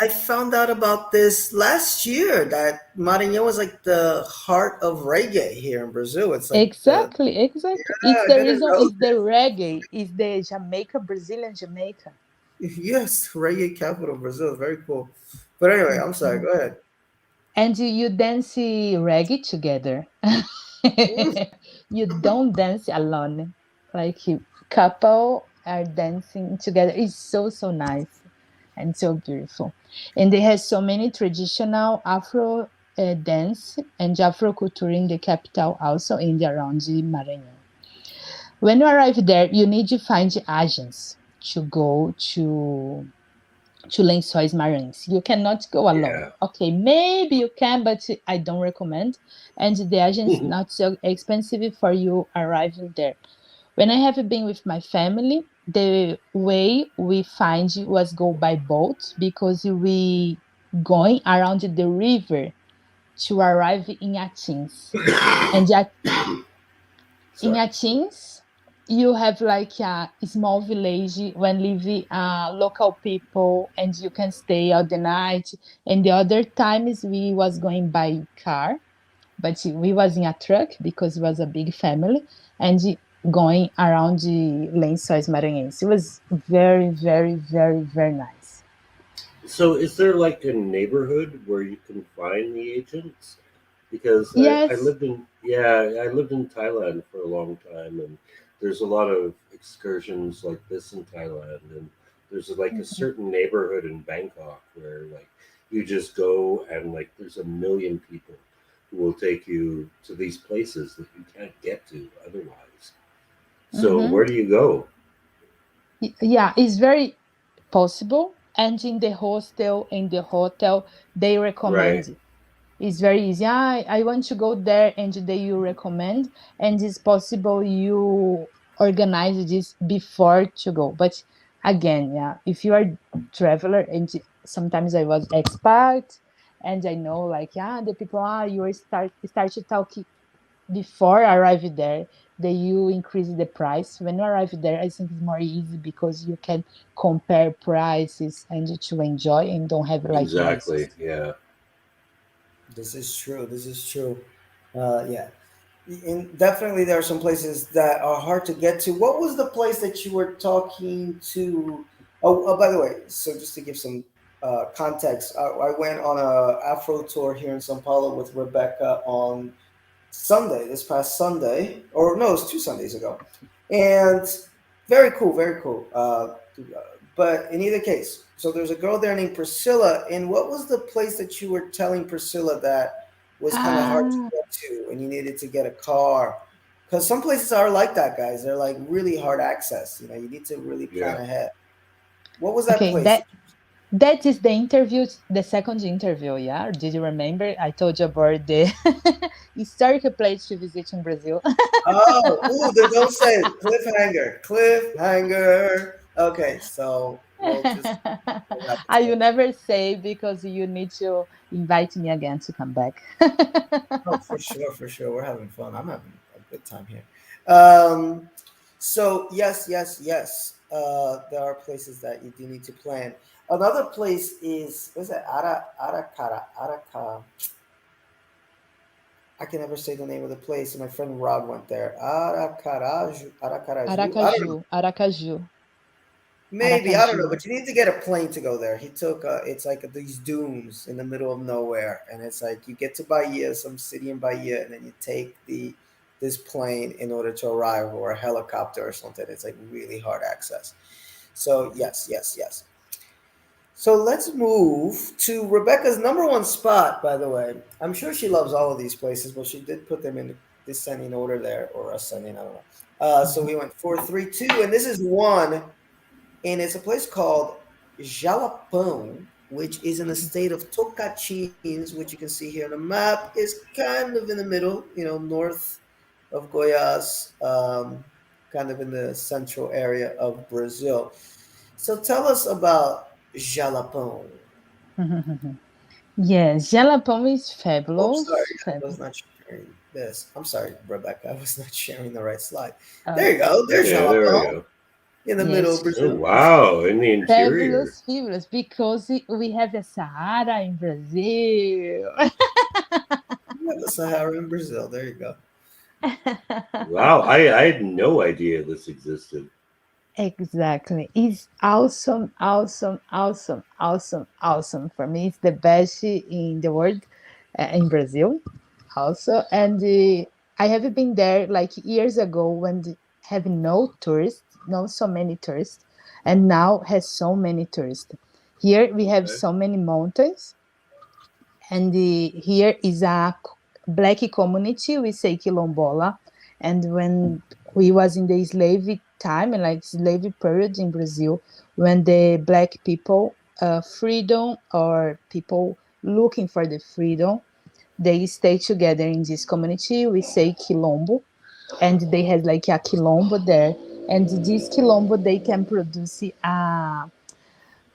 I found out about this last year that Maranhão was like the heart of reggae here in Brazil. It's like the Exactly, exactly. It's yeah, I the didn't reason. know It's the reggae. It's the Jamaica, Brazilian Jamaica. Yes, reggae capital of Brazil. Very cool. But anyway, I'm sorry. Mhm. Go ahead. And you dance reggae together. Mm. You don't dance alone. Like you couple are dancing together. It's so nice and so beautiful. And they have so many traditional Afro dance and Afro culture in the capital, also in the around the Maranhão. When you arrive there, you need to find agents to go to Lençóis Maranhenses. You cannot go alone. Yeah. Okay, maybe you can, but I don't recommend. And the agent's not so expensive for you arriving there. When I have been with my family, the way we find was go by boat because we going around the river to arrive in Atins. And in Sorry. Atins, you have like a small village when live local people and you can stay all the night. And the other times we was going by car, but we was in a truck because it was a big family and going around the Lençóis Maranhenses. It was very nice. So, is there like a neighborhood where you can find the agents? Because I Yes. lived in, yeah, I lived in Thailand for a long time, and there's a lot of excursions like this in Thailand, and there's like a Mhm. certain neighborhood in Bangkok where like you just go and like there's a million people who will take you to these places that you can't get to otherwise. So Mhm. where do you go? Yeah, it's very possible. And in the hotel, they Right. recommend. It's very easy. I want to go there, and they you recommend, and it's possible you organize this before to go. But again, yeah, if you are traveler, and sometimes I was expat, and I know like yeah, the people you are start to talk before I arrive there, they you increase the price. When you arrive there, I think it's more easy because you can compare prices and to enjoy and don't have like Exactly. messes. Yeah. This is true. This is true. Yeah. And definitely there are some places that are hard to get to. What was the place that you were talking to? By the way, so just to give some context, I went on a Afro tour here in São Paulo with Rebecca on Sunday, this past Sunday, or no, it was 2 Sundays ago, and very cool, very cool. But in either case, so there's a girl there named Priscilla, and what was the place that you were telling Priscilla that was kind of hard to Ah, get to, and you needed to get a car? Because some places are like that, guys. They're like really hard access. You know, you need to really plan Yeah. ahead. What was that okay, place? that is the interview, the second interview. Yeah, did you remember? I told you about the historical place to visit in Brazil. Oh, ooh, then don't say it. Cliffhanger. Cliffhanger. Okay, so we'll just we'll have to I say will it. never say because you need to invite me again to come back. Oh, for sure, for sure. We're having fun. I'm having a good time here. Um, so yes, yes, yes. There are places that you do need to plan. Another place is what's that? Araka. I can never say the name of the place. And my friend Rod went there. Arakaraju. I don't know. Aracaju, Aracaju. Maybe I don't know, Aracaju. but you need to get a plane to go there. He took it's like these dunes in the middle of nowhere, and it's like you get to Bahia, some city in Bahia, and then you take the this plane in order to arrive, or a helicopter or something. It's like really hard access. So yes, yes, yes. So let's move to Rebecca's number one spot. By the way, I'm sure she loves all of these places, but she did put them in descending order there, or ascending. I don't know. So we went 4, 3, 2, and this is one, and it's a place called Jalapong, which is in the state of Tocantins, which you can see here on the map. Is kind of in the middle, north of Goiás, kind of in the central area of Brazil. So tell us about Jalapão. Yes, Jalapong is Oh, sorry, fabulous. I was not sharing this. I'm sorry, Rebecca, I was not sharing the right slide. There you Okay. go. There's Okay, there we Jalapão go. in the middle of Yes, Oh Brazil. wow, in the interior. fabulous, fabulous, because we have the Sahara in Brazil. You have the Sahara in Brazil. There you go. Wow, I had no idea this existed. Exactly. It's awesome, awesome, awesome, awesome, awesome. For me, it's the best in the world, in Brazil also. And I have been there like years ago when have no tourists, no so many tourists, and now has so many tourists. Here we have Okay. so many mountains, and here is a black community. We say quilombola, and when we was in the slave time and like slave period in Brazil, when the black people freedom or people looking for the freedom, they stay together in this community. We say quilombo, and they had like a quilombo there, and this quilombo they can produce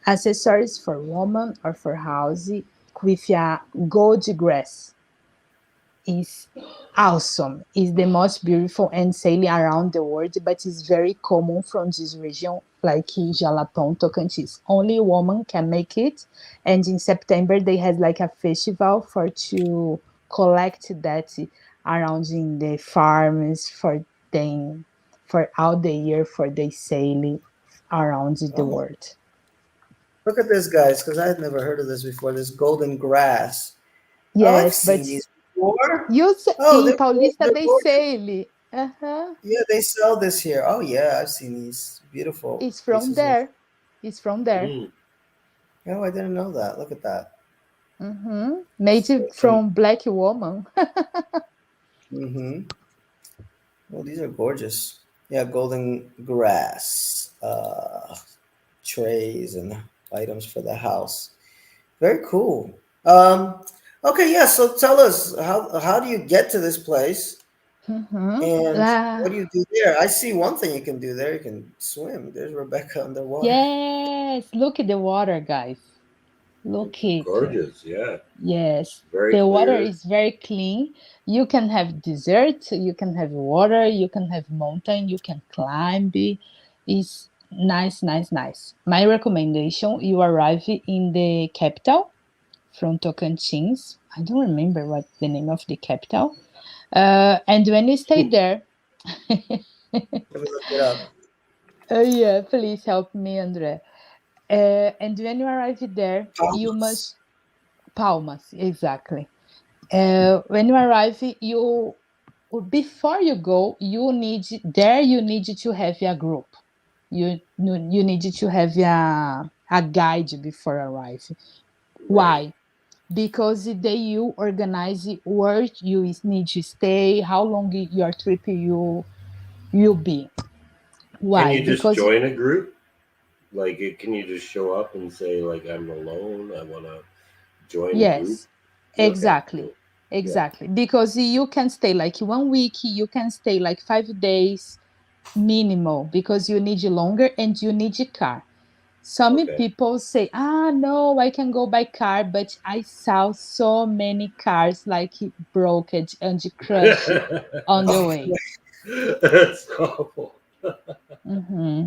accessories for woman or for house with a gold grass. Is awesome. It's the most beautiful and sailing around the world, but it's very common from this region, like in Jalapão, Tocantins. Only woman can make it, and in September they had like a festival for to collect that around in the farms for them for all the year for they sailing around the Oh, world. look at this, guys, because I had never heard of this before. This golden grass. Oh, I've Yes, but seen these before. you Oh, in Paulista they're they gorgeous. sail. Uh-huh. Yeah, they sell this here. Oh, yeah, I've seen these beautiful It's from pieces of. there. It's from there. Mm. Oh, I didn't know that. Look at that. Made So, from black woman. mm-hmm. Well, these are gorgeous. Yeah, golden grass trays and items for the house. Very cool. Um, okay, yeah. So tell us how do you get to this place, and what do you do there? I see one thing you can do there. You can swim. There's Rebecca underwater. Yes, look at the water, guys. Look It's it. gorgeous, yeah. Yes, Very the water clear. is very clean. You can have desert, you can have water, you can have mountain, you can climb. It's nice, nice, nice. My recommendation: you arrive in the capital from Tocantins. I don't remember what the name of the capital. And when you stay there, Let me look it up. yeah, please help me, Andre. And when you arrive there, you Palmas. must Palmas, exactly. When you arrive, you before you go, you need to have a group. You need to have a guide before arrive. Right. Why? Because they you organize where you need to stay, how long your trip you be. Can Why? you just Because join a group? Like, can you just show up and say, like, I'm alone, I want to join a group? yes, Okay, exactly. cool. Yeah, Exactly. Because you can stay like 1 week, you can stay like 5 days minimal because you need longer and you need a car. Some okay. people say, no, I can go by car, but I saw so many cars like broke it and crushed on the Oh, way. That's awful. hmm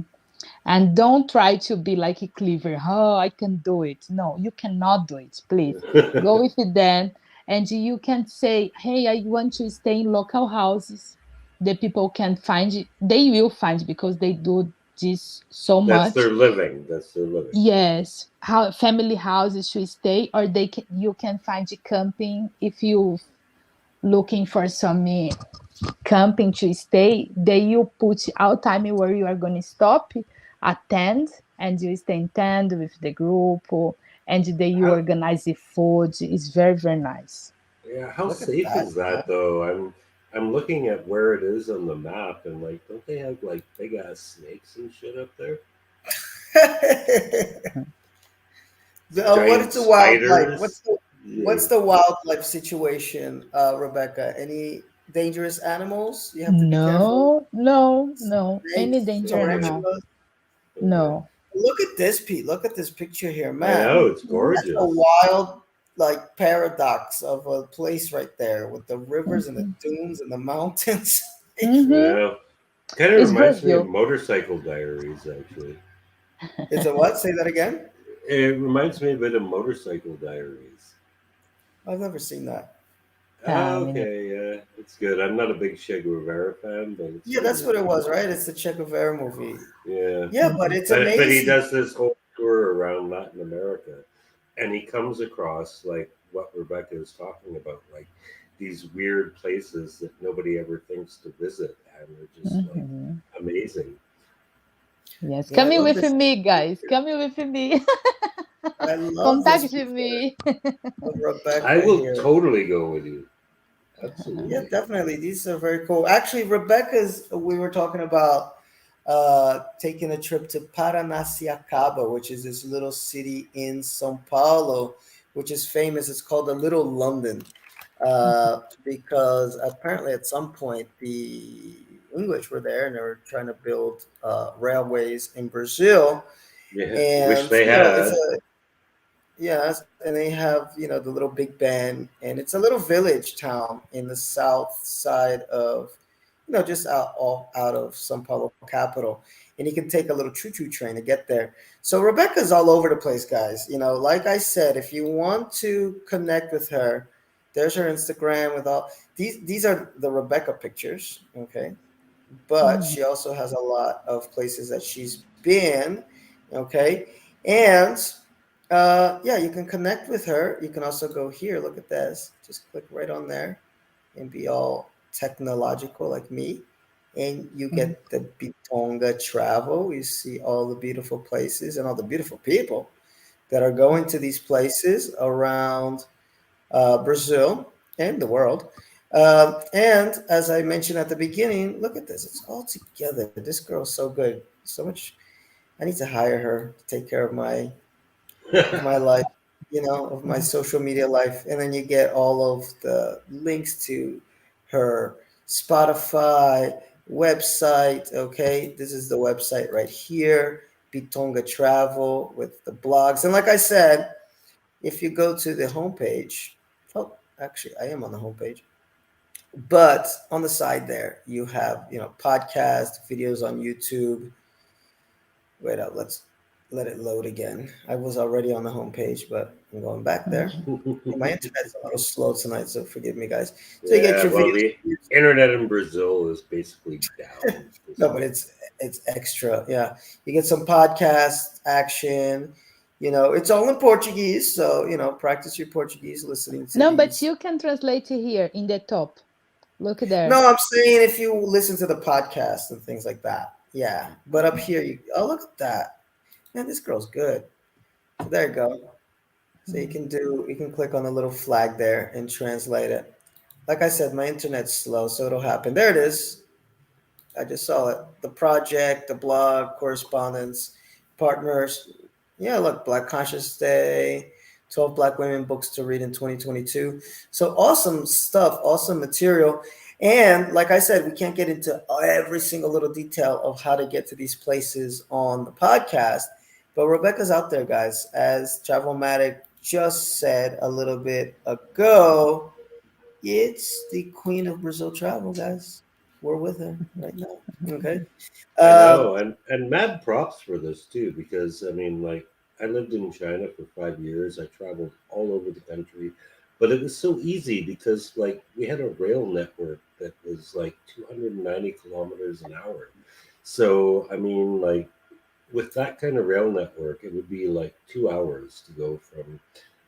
And don't try to be like a clever. Oh, I can do it. No, you cannot do it. Please go with it then. And you can say, hey, I want to stay in local houses. The people can find, they will find because they do. this so That's much. their living. That's their living. Yes, how family houses to stay, or you can find camping if you looking for some camping to stay. They you put out time where you are going to stop, attend, and you stay in tent with the group, and they you How organize the food. It's very very nice. yeah, how Look at safe that. is that though? I'm looking at where it is on the map and like don't they have like big ass snakes and shit up there? What Giant is the wildlife? spiders? Yeah. What's the wildlife situation, Rebecca? Any dangerous animals you have to be careful? No, no, no. Any Snakes, danger Okay. animal? tarantulas. Okay. No. Look at this, Pete. Look at this picture here, I man. know it's Mhm, That's a gorgeous. wild, like, paradox of a place right there with the rivers and the mhm, dunes and the mountains. I mhm. know. Kind of It's reminds me of Brazil. Motorcycle Diaries, actually. It's a what? Say that again. It reminds me a bit of Motorcycle Diaries. I've never seen that. Ah, menina. Okay, yeah, it's good. I'm not a big Che Guevara fan, but it's Yeah, still that's what really it good. was, right? It's the Che Guevara movie. Yeah, Yeah, but Mhm, it's but he amazing. does this whole tour around Latin America, and he comes across like what Rebecca is talking about, like these weird places that nobody ever thinks to visit, and they're just like mhm. amazing. Yes, Yeah, I come love with this me, guys. picture. Come with me. I love this Contact picture me. of I Rebecca will here. totally go with you. Yeah, Absolutely. definitely. These are very cool. Actually, Rebecca's, we were talking about taking a trip to Paranapiacaba, which is this little city in Sao Paulo, which is famous. It's called the Little London because apparently at some point the English were there and they were trying to build railways in Brazil. Yeah, wish And, they it's had. a, yes, and they have, the little Big Ben, and it's a little village town in the south side of, just out of São Paulo capital. And you can take a little choo-choo train to get there. So Rebecca's all over the place, guys. Like I said, if you want to connect with her, there's her Instagram with all these are the Rebecca pictures, okay? But Mhm, she also has a lot of places that she's been, okay? And yeah, you can connect with her. You can also go here. Look at this. Just click right on there and be all technological like me. And you mhm, get the Bitonga travel. You see all the beautiful places and all the beautiful people that are going to these places around Brazil and the world. And as I mentioned at the beginning, look at this. It's all together. This girl's so good. So much. I need to hire her to take care of my life, of my mhm. social media life. And then you get all of the links to her Spotify website. Okay, this is the website right here, Bitonga Travel with the blogs. And like I said, if you go to the homepage, oh, actually, I am on the homepage. But on the side there, you have, podcast videos on YouTube. Wait up, let's let it load again. I was already on the homepage, but I'm going back there. And my internet's a little slow tonight, so forgive me, guys. So you get Yeah, your well, videos. the internet in Brazil is basically down this No, but month. it's extra. Yeah, you get some podcast action. It's all in Portuguese, so practice your Portuguese listening to No, but these. you can translate here in the top. Look there. No, I'm saying if you listen to the podcast and things like that. Yeah. But up here, look at that. Man, this girl's good. So there you go. So Mhm. you can click on the little flag there and translate it. Like I said, my internet's slow, so it'll happen. There it is. I just saw it. The project, the blog, correspondence, partners. Yeah, look, Black Conscious Day, 12 Black women books to read in 2022. So awesome stuff, awesome material. And like I said, we can't get into every single little detail of how to get to these places on the podcast. But Rebecca's out there, guys. As Travelmatic just said a little bit ago, it's the queen of Brazil travel, guys. We're with her right now. Okay. I Um, know, and mad props for this too, because I mean, like, I lived in China for 5 years. I traveled all over the country, but it was so easy because, like, we had a rail network that was like 290 kilometers an hour. So, I mean, like, with that kind of rail network, it would be like 2 hours to go from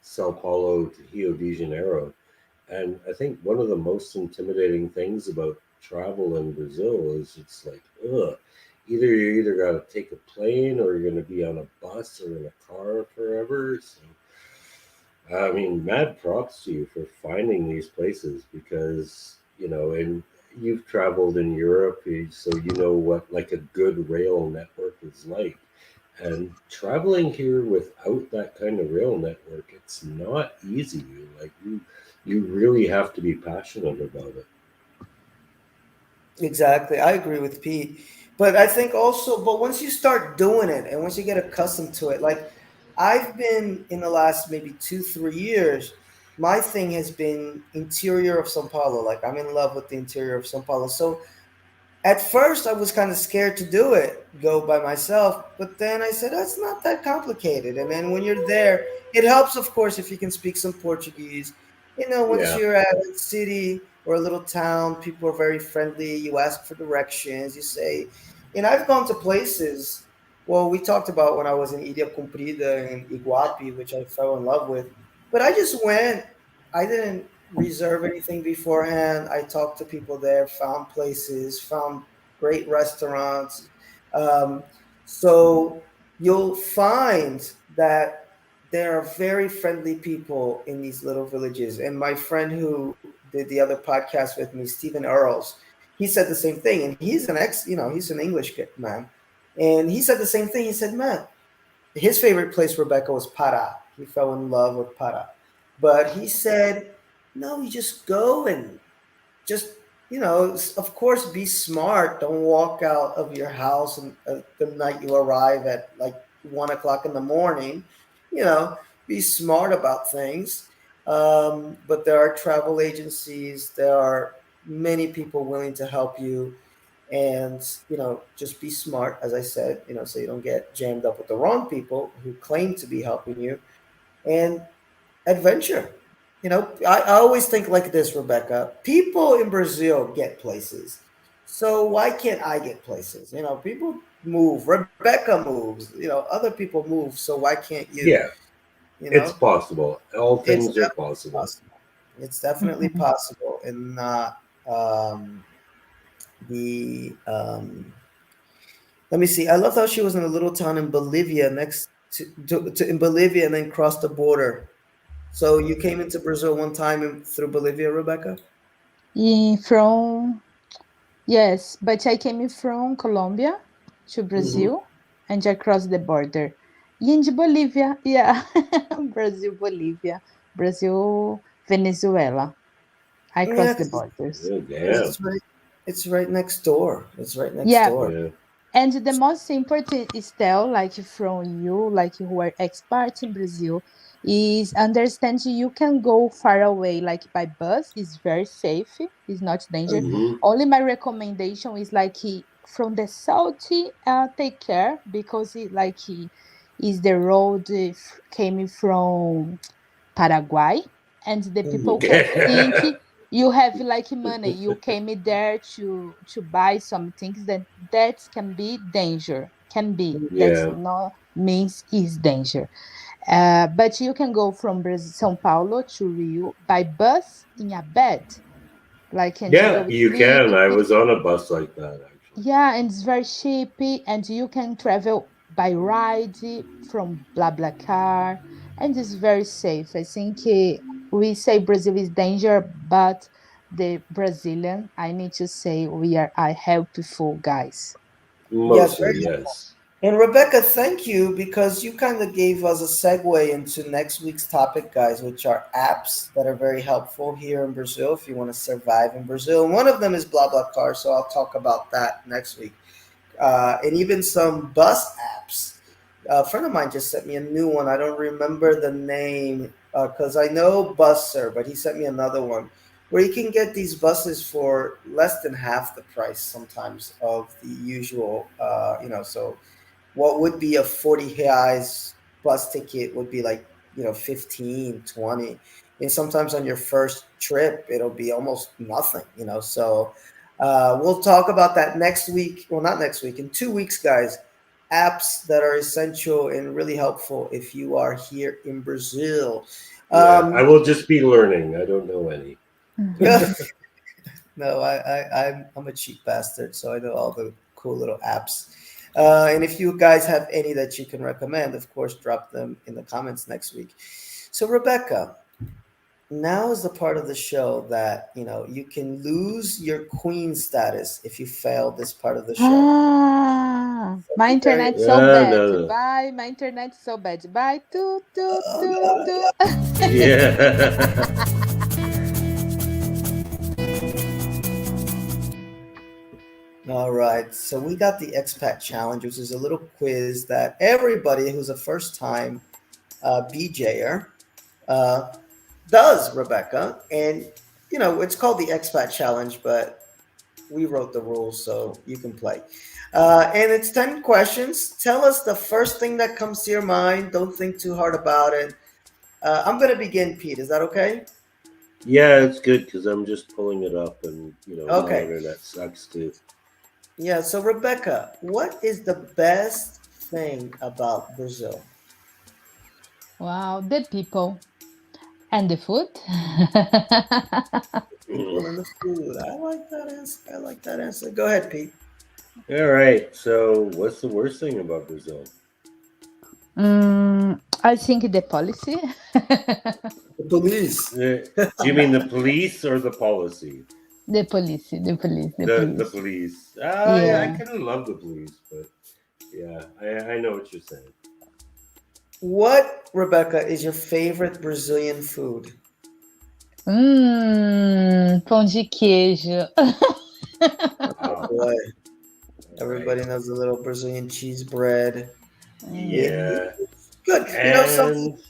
Sao Paulo to Rio de Janeiro. And I think one of the most intimidating things about travel in Brazil is it's like, ugh, either got to take a plane or you're going to be on a bus or in a car forever. So, I mean, mad props to you for finding these places because, and you've traveled in Europe, so you know what like a good rail network is like. And traveling here without that kind of rail network, it's not easy. Like you really have to be passionate about it. Exactly. I agree with Pete. But I think also, but once you start doing it and once you get accustomed to it, like I've been in the last maybe 2, 3 years, my thing has been interior of Sao Paulo. Like I'm in love with the interior of Sao Paulo. So at first I was kind of scared to do it, go by myself, but then I said, oh, it's not that complicated. And then when you're there, it helps, of course, if you can speak some Portuguese. Once Yeah, you're at a city or a little town, people are very friendly. You ask for directions, you say, I've gone to places. Well, we talked about when I was in Ilha Comprida and Iguape, which I fell in love with, but I just went. I didn't reserve anything beforehand. I talked to people there, found places, found great restaurants. Um, so you'll find that there are very friendly people in these little villages. And my friend who did the other podcast with me, Stephen Earls, he said the same thing. And he's an English man. And he said the same thing. He said, man, his favorite place, Rebecca, was Para. He fell in love with Para. But he said, no, you just go and just, of course, be smart. Don't walk out of your house and the night you arrive at like 1 o'clock in the morning. You know, be smart about things. But there are travel agencies. There are many people willing to help you, and just be smart, as I said, so you don't get jammed up with the wrong people who claim to be helping you, and adventure. I always think like this, Rebecca. People in Brazil get places, so why can't I get places? People move. Rebecca moves. Other people move, so why can't you? yeah, you know it's possible. All it's things are definitely possible. possible. It's definitely possible, and not the let me see. I loved how she was in a little town in Bolivia, next to in Bolivia, and then crossed the border. So you came into Brazil one time through Bolivia, Rebecca? From yes, but I came from Colombia to Hmm. Brazil and I crossed the border. In Bolivia, yeah, Brazil, Bolivia, Brazil, Venezuela. I Yeah, crossed the because borders. Oh, damn. it's right next door. It's right next Yeah, door. Yeah. and the most important is tell, like from you, like who are experts in Brazil, is understand you can go far away, like by bus is very safe, is not danger. Hmm. Only my recommendation is like from the south, take care because it like is the road came from Paraguay, and the people can think you have like money. You came there to buy some things that can be danger. Can be that's Yeah. not means is danger. But you can go from Brazil, São Paulo to Rio by bus in a bed. Like and you Yeah, go you can. sleep. I was on a bus like that actually. Yeah, and it's very cheap, and you can travel by ride from BlaBlaCar, and it's very safe. I think we say Brazil is danger, but the Brazilian, I need to say, we are helpful guys. Yes, Mostly, very. yes. And Rebecca, thank you because you kind of gave us a segue into next week's topic, guys, which are apps that are very helpful here in Brazil if you want to survive in Brazil. And one of them is BlaBlaCar, so I'll talk about that next week. And even some bus apps. A friend of mine just sent me a new one. I don't remember the name because I know Busser, but he sent me another one where you can get these buses for less than half the price sometimes of the usual. So what would be a 40 reais bus ticket would be like 15, 20, and sometimes on your first trip it'll be almost nothing. So We'll talk about that next week. Well, not next week, in 2 weeks, guys. Apps that are essential and really helpful if you are here in Brazil. Yeah, I Um, will just be learning. I don't know any. no, I'm a cheap bastard, so I know all the cool little apps. And if you guys have any that you can recommend, of course, drop them in the comments next week. So, Rebecca, now is the part of the show that you can lose your queen status if you fail this part of the show. My Be very. internet's so No, bad. no. Bye. My internet's so bad. Bye. Toot, toot, Oh, toot, no, toot. Yeah. all right, so we got the expat challenge, which is a little quiz that everybody who's a first time BJer uh, does, Rebecca. And it's called the expat challenge, but we wrote the rules, so you can play. And it's 10 questions. Tell us the first thing that comes to your mind. Don't think too hard about it. I'm going to begin, Pete. Is that okay? Yeah, it's good because I'm just pulling it up, and my Okay. internet sucks too. Yeah, so Rebecca, what is the best thing about Brazil? Wow. The people and the food. People and the food. I like that answer. I like that answer. Go ahead, Pete. All right. So, what's the worst thing about Brazil? I think the policy. The police. Do you mean the police or the policy? The police, the police, the The police. police. Yeah, I Yeah. kind of love the police, but yeah, I know what you're saying. What, Rebecca, is your favorite Brazilian food? Pão de queijo. Oh Wow. boy. All right. Everybody knows the little Brazilian cheese bread. Mm. Yeah. It's good. Something. And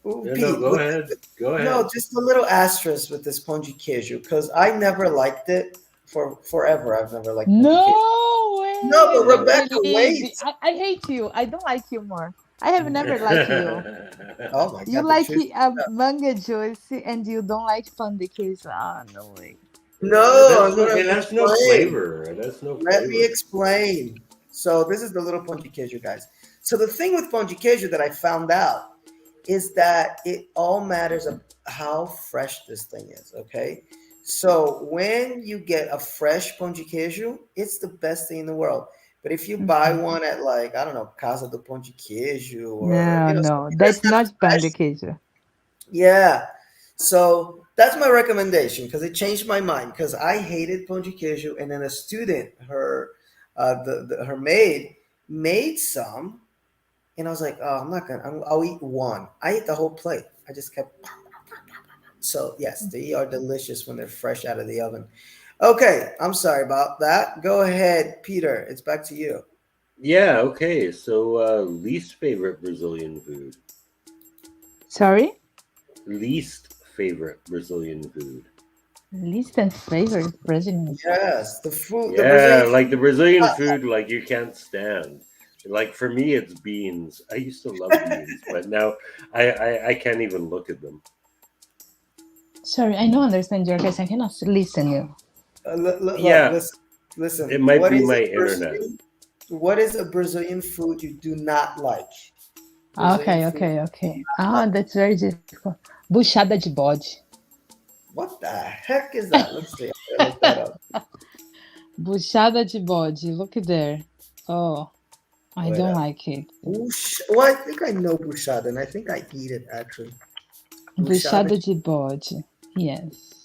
Ooh, no, Pete, go ahead. Go no, ahead. just a little asterisk with this pão de queijo because I never liked it for forever. I've never liked pão de queijo. No No, way! but I don't Rebecca, believe it. wait. I hate you. I don't like you more. I have never liked you. Oh my You God, the like truth. manga juice and you don't like pão de queijo. Ah, no way. Yeah, No, I'm gonna it has no explain. flavor. It has no Let me flavor. explain. So this is the little pão de queijo, guys. So the thing with pão de queijo that I found out is that it all matters of how fresh this thing is. Okay, so when you get a fresh pão de queijo, it's the best thing in the world. But if you buy Mhm. one at, like, I don't know, Casa do Pão de Queijo, or No, no, something that's that's not not pão de fresh, queijo. yeah. So that's my recommendation because it changed my mind because I hated pão de queijo, and then a student, her maid made some, and I was like, oh, I'm not gonna. I'll eat one. I ate the whole plate. I just kept. So yes, they are delicious when they're fresh out of the oven. Okay, I'm sorry about that. Go ahead, Peter. It's back to you. Yeah, okay. So, least favorite Brazilian food. Sorry? Least favorite Brazilian food. Least and favorite Brazilian. Yes, the food, the Yeah, Brazilian food. like the Brazilian uh, food, like you can't stand. Like for me, it's beans. I used to love beans, but now I can't even look at them. Sorry, I don't understand your question. I cannot listen you. Look, Yeah, listen. it might be my internet. What is a Brazilian food you do not like? Brazilian Okay, food okay, you do okay. not like. That's very difficult. Buchada de bode. What the heck is that? Let's see. I gotta look that up. Buchada de bode. Look there. Oh, I Wait don't up. like it. Well, I think I know buchada, and I think I eat it actually. Buchada. Buchada de bode. Yes.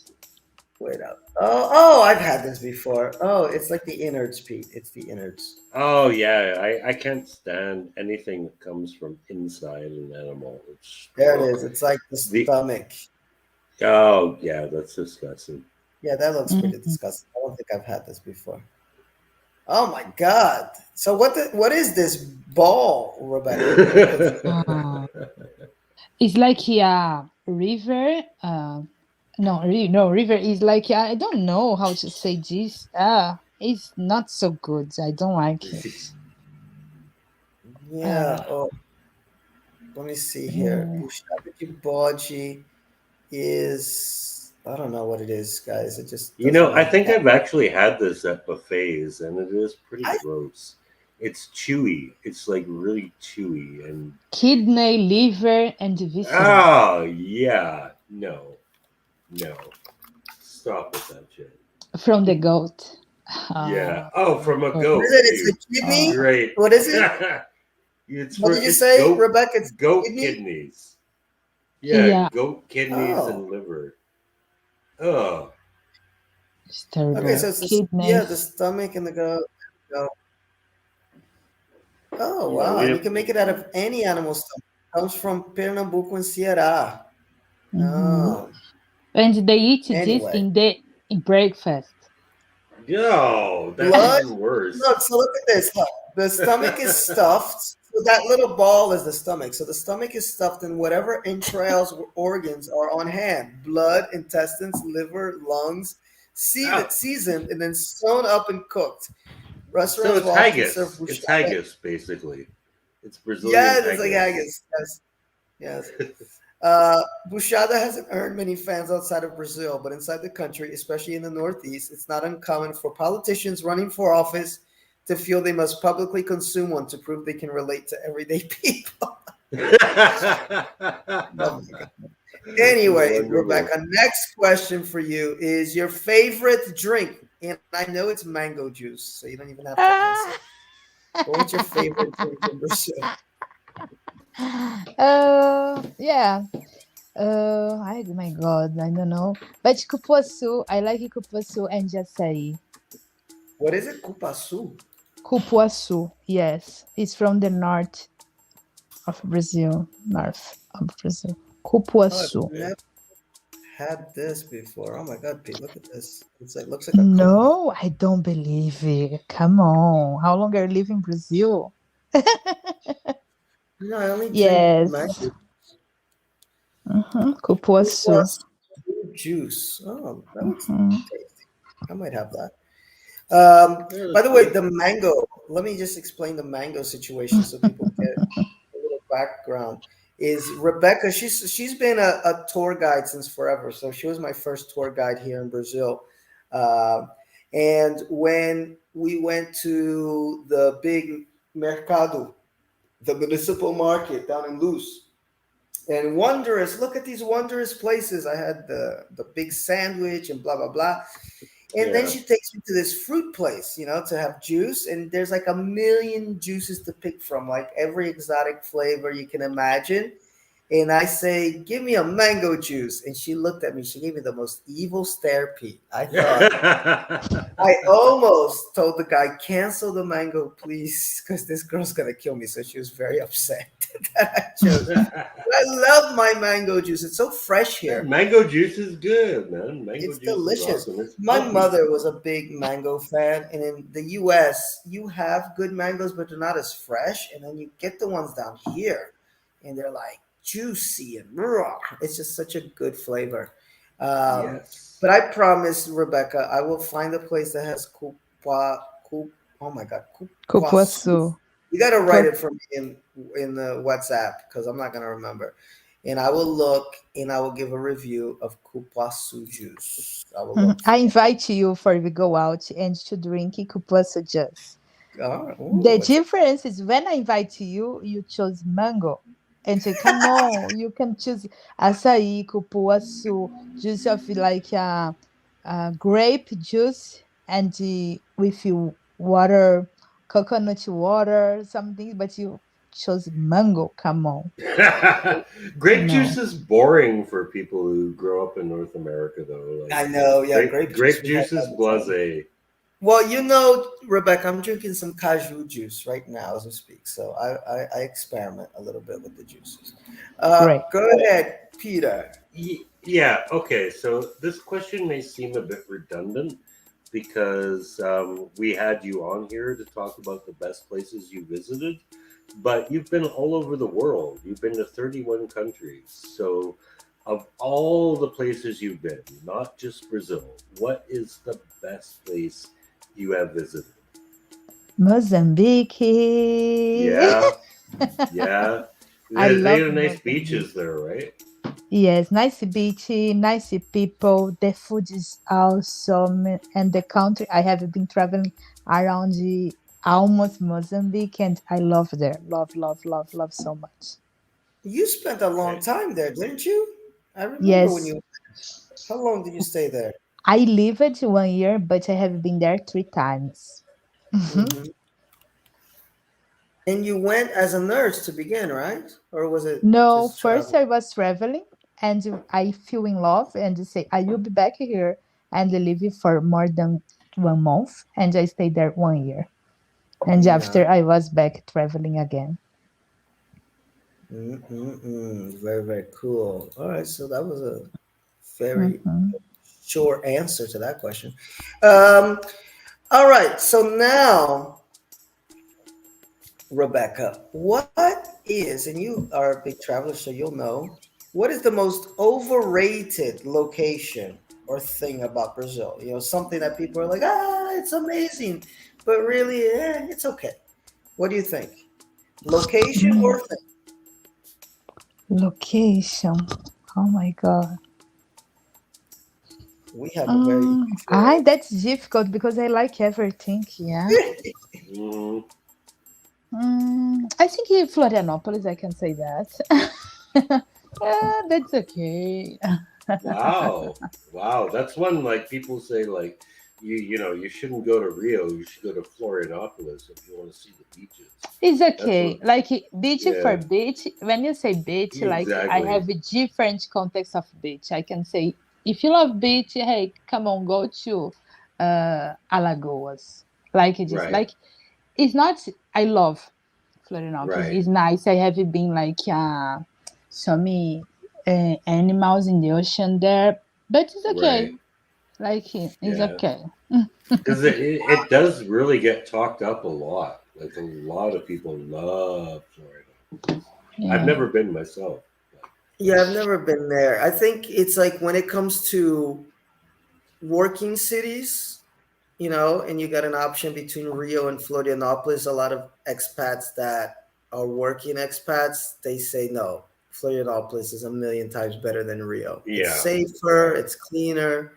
Wait up. Oh, I've had this before. Oh, it's like the innards, Pete. It's the innards. Oh yeah, I can't stand anything that comes from inside an animal. It's There it is. It's like the the stomach. oh yeah, that's disgusting. Yeah, that looks pretty Mhm. disgusting. I don't think I've had this before. Oh my God. So what is this ball, Rebecca? What is it? Ah, it's like a river. No, no, river is like I don't know how to say this. It's not so good. I don't like it. Yeah. Uh, Oh, let me see here. mm, Buchada de bode is I don't know what it is, guys. It just You doesn't know, I like think that. I've actually had this at buffets, and it is pretty I, gross. It's chewy. It's like really chewy, and Kidney, liver, and viscera oh yeah, no, no, stop with that shit. from the goat. Yeah. Uh, Oh, from a what is goat it? It's too. the kidney. uh, Great. What is it? It's What for did you it's say, goat Rebecca? It's goat kidney. kidneys. Yeah, yeah, goat kidneys Oh, and liver. Oh, it's okay. So terrible. it's the Kidneys. stomach and the gut. Oh, yeah. wow. We And you have. can make it out of any animal stomach. Comes from Pernambuco and Ceará. Hmm. Oh, And they eat this anyway. in breakfast. Yo, that's Blood. even worse. Look, so look at this. Look, the stomach is stuffed. So that little ball is the stomach. So the stomach is stuffed in whatever entrails organs are on hand: blood, intestines, liver, lungs, Oh, seasoned, and then sewn up and cooked. so Restaurants it's will often serve haggis. It's buchada. haggis, basically. It's Brazilian Yes, it's like haggis. haggis. Yes, yes. Buchada hasn't earned many fans outside of Brazil, but inside the country, especially in the Northeast, it's not uncommon for politicians running for office to feel they must publicly consume one to prove they can relate to everyday people. Oh my God. Anyway, Wonderful. Rebecca, next question for you is your favorite drink. And I know it's mango juice, so you don't even have to answer. Ah! But what's your favorite drink in Brazil? Yeah. My God, I don't know. But cupuaçu, I like cupuaçu and açaí. What is it? Cupuaçu? Cupuaçu, yes, it's from the north of Brazil, north of Brazil. Oh, I've Cupuaçu. never had this before. Oh my God, Pete, look at this. It's like looks like a cookie. No, I don't believe it. Come on, how long are you living in Brazil? No, I only drink Yes, mango cupuaçu. juice. Oh, that looks Mhm. tasty. I might have that. Yeah, By that's the way, good. the mango. Let me just explain the mango situation so people get a little background. Is Rebecca? She's been a tour guide since forever. So she was my first tour guide here in Brazil. Uh, and when we went to the big mercado, the municipal market down in Luz, and wondrous, look at these wondrous places. I had the big sandwich and blah blah blah. And then Yeah. she takes me to this fruit place, to have juice. And there's like a million juices to pick from, like every exotic flavor you can imagine. And I say, give me a mango juice. And she looked at me. She gave me the most evil stare, Pete. I almost told the guy, cancel the mango, please, because this girl's going to kill me. So she was very upset that I chose. But I love my mango juice. It's so fresh here. Mango juice is good, man. Mango It's juice is delicious. awesome. It's My pulpy. mother was a big mango fan, and in the US, you have good mangoes, but they're not as fresh. And then you get the ones down here, and they're like juicy and raw. It's just such a good flavor. Yes. But I promise, Rebecca, I will find a place that has oh my God, Cupuaçu. soup. You got to write Cupuaçu. it for me in the WhatsApp because I'm not going to remember. And I will look and I will give a review of cupuaçu juice. I will look I for invite you for we go out and to drink cupuaçu juice. it. The It's difference is when I invite you, you chose mango. And say, come on, you can choose açaí, cupuaçu, juice of like grape juice and with you water, coconut water, something, but you chose mango. Come on. Grape juice No. is boring for people who grow up in North America, though. Like I know, yeah, grape juice. grape We have juice is that before. blasé. Well, Rebecca, I'm drinking some caju juice right now as we speak. So I experiment a little bit with the juices. Great. Go ahead, Peter. Yeah, okay. So this question may seem a bit redundant because we had you on here to talk about the best places you visited, but you've been all over the world. You've been to 31 countries. So, of all the places you've been, not just Brazil, what is the best place you have visited? Mozambique. Yeah, yeah. I They love have nice beaches Mozambique. there, right? Yes, nice beach, nice people. The food is awesome, and the country I have been traveling around almost Mozambique, and I love there. Love, love, love, love so much. You spent a long Right. time there, didn't you? I remember when Yes, you. How long did you stay there? I lived 1 year, but I have been there 3 times. Hmm. And you went as a nurse to begin, right? Or was it No, just first travel? I was traveling, and I fell in love and say I will be back here and live for more than 1 month, and I stayed there 1 year. And No. after I was back traveling again. Mm-mm-mm. Very, very cool. All right, so that was a very Mhm. short answer to that question. Um, all right, so now, Rebecca, what is, and you are a big traveler, so you'll know, what is the most overrated location or thing about Brazil? You know, something that people are like, it's amazing, but really, it's okay. What do you think? Location Mm, or thing? location. Oh my god. We have a very easy That's difficult because I like everything. Yeah. answer. Mm, I think in Florianopolis, I can say that. Yeah, that's okay. wow. Wow. That's one like people say like you shouldn't go to Rio, you should go to Florianopolis if you want to see the beaches. It's That's okay. what Like beach for yeah, beach. When you say beach, like I exactly. have a different context of beach. I can say if you love beach, hey, come on, go to Alagoas. Like it is. Right. Like it's not. I love Florianopolis. Right. It's nice. I have been like some animals in the ocean there, but it's okay. Right. Like it's Yeah. okay. Because it does really get talked up a lot. Like a lot of people love Florida. I've Yeah. never been myself. Yeah, I've never been there. I think it's like when it comes to working cities, and you got an option between Rio and Florianopolis. A lot of expats that are working expats, they say no. Florianopolis is a million times better than Rio. It's Yeah, safer, yeah. it's cleaner,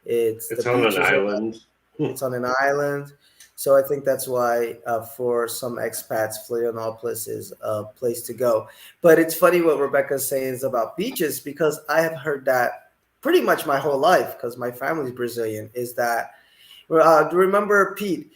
it's the It's on an beaches are island. it's on an island. So I think that's why for some expats, Florianopolis is a place to go. But it's funny what Rebecca says about beaches because I have heard that pretty much my whole life because my family's Brazilian. Is that do you remember Pete?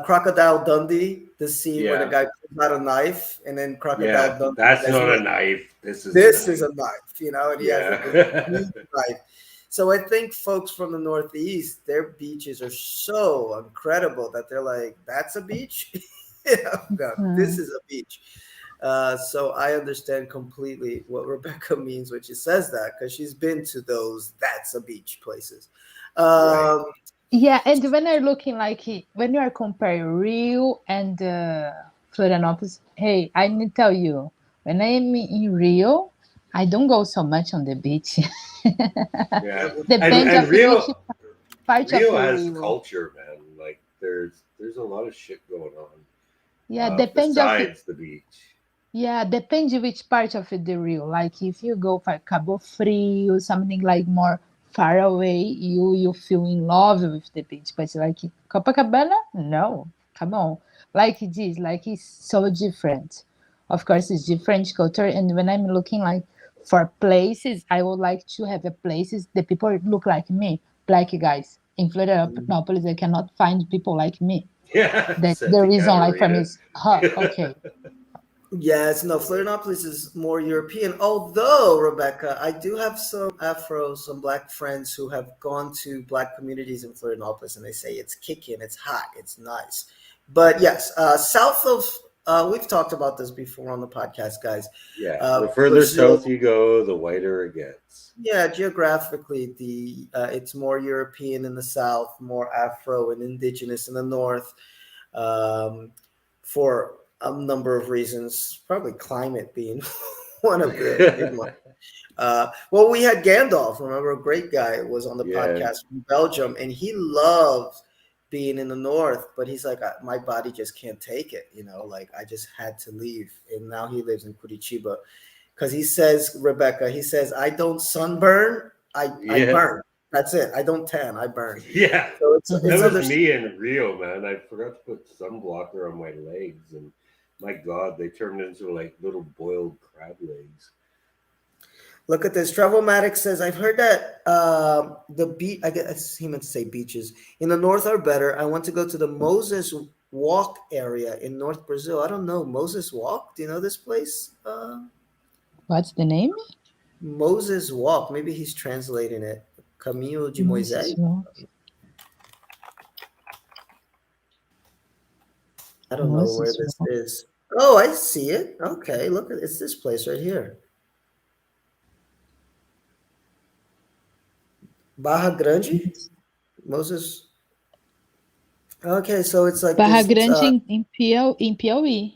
Crocodile Dundee, the scene where the Yeah, guy pulls out a knife and then yeah. Crocodile Dundee That's says, not a "Look, knife. This is a this is knife. a knife," and he has this Yeah. huge knife. So I think folks from the Northeast, their beaches are so incredible that they're like, "That's a beach." No, this Mm. is a beach. So I understand completely what Rebecca means when she says that because she's been to those "that's a beach" places. Right. Um, Yeah, and when you're looking like when you are comparing Rio and Florianopolis, hey, I need to tell you, when I'm in Rio, I don't go so much on the beach. Yeah. And Depends and of which part of Rio has Rio. culture, man. Like there's a lot of shit going on Yeah, depends of besides the beach. yeah, depends which part of the Rio. Like if you go for Cabo Frio, something like more far away, you feel in love with the beach. But like Copacabana, no, come on. Like it is, like it's so different. Of course, it's different culture. And when I'm looking like for places, I would like to have a places the people look like me, black guys. In Florianopolis, I cannot find people like me. Yeah, That's the Santa reason. Like for me, Catarina. is huh, okay. Yes, no, Florianopolis is more European. Although, Rebecca, I do have some Afro, some black friends who have gone to black communities in Florianopolis and they say it's kicking, it's hot, it's nice. But yes, south of, we've talked about this before on the podcast, guys. Yeah, the further Brazil, south you go, the whiter it gets. yeah, geographically, it's more European in the south, more Afro and indigenous in the north um, for a number of reasons, probably climate being one of the big ones. Well, we had Gandalf, remember, a great guy, was on the Yeah. podcast from Belgium, and he loves being in the north, but he's like, my body just can't take it, like I just had to leave. And now he lives in Curitiba. because he says, Rebecca, he says, I don't sunburn, I Yeah. burn. That's it. I don't tan, I burn. Yeah. So That it's Mhm. was understood. me in Rio, man. I forgot to put sunblocker on my legs, and my God, they turned into like little boiled crab legs. Look at this. Travelmatic says, I've heard that the beach, I guess he meant to say beaches, in the north are better. I want to go to the Moses Walk area in North Brazil. I don't know. Moses Walk? Do you know this place? What's the name? Moses Walk. Maybe he's translating it. Caminho de Moses Moisés? Walk. I don't know where Moses this Walk. is. Oh, I see it. Okay, look, it's this place right here. Barra Grande, Moses. Okay, so it's like Barra this. Grande em Piauí.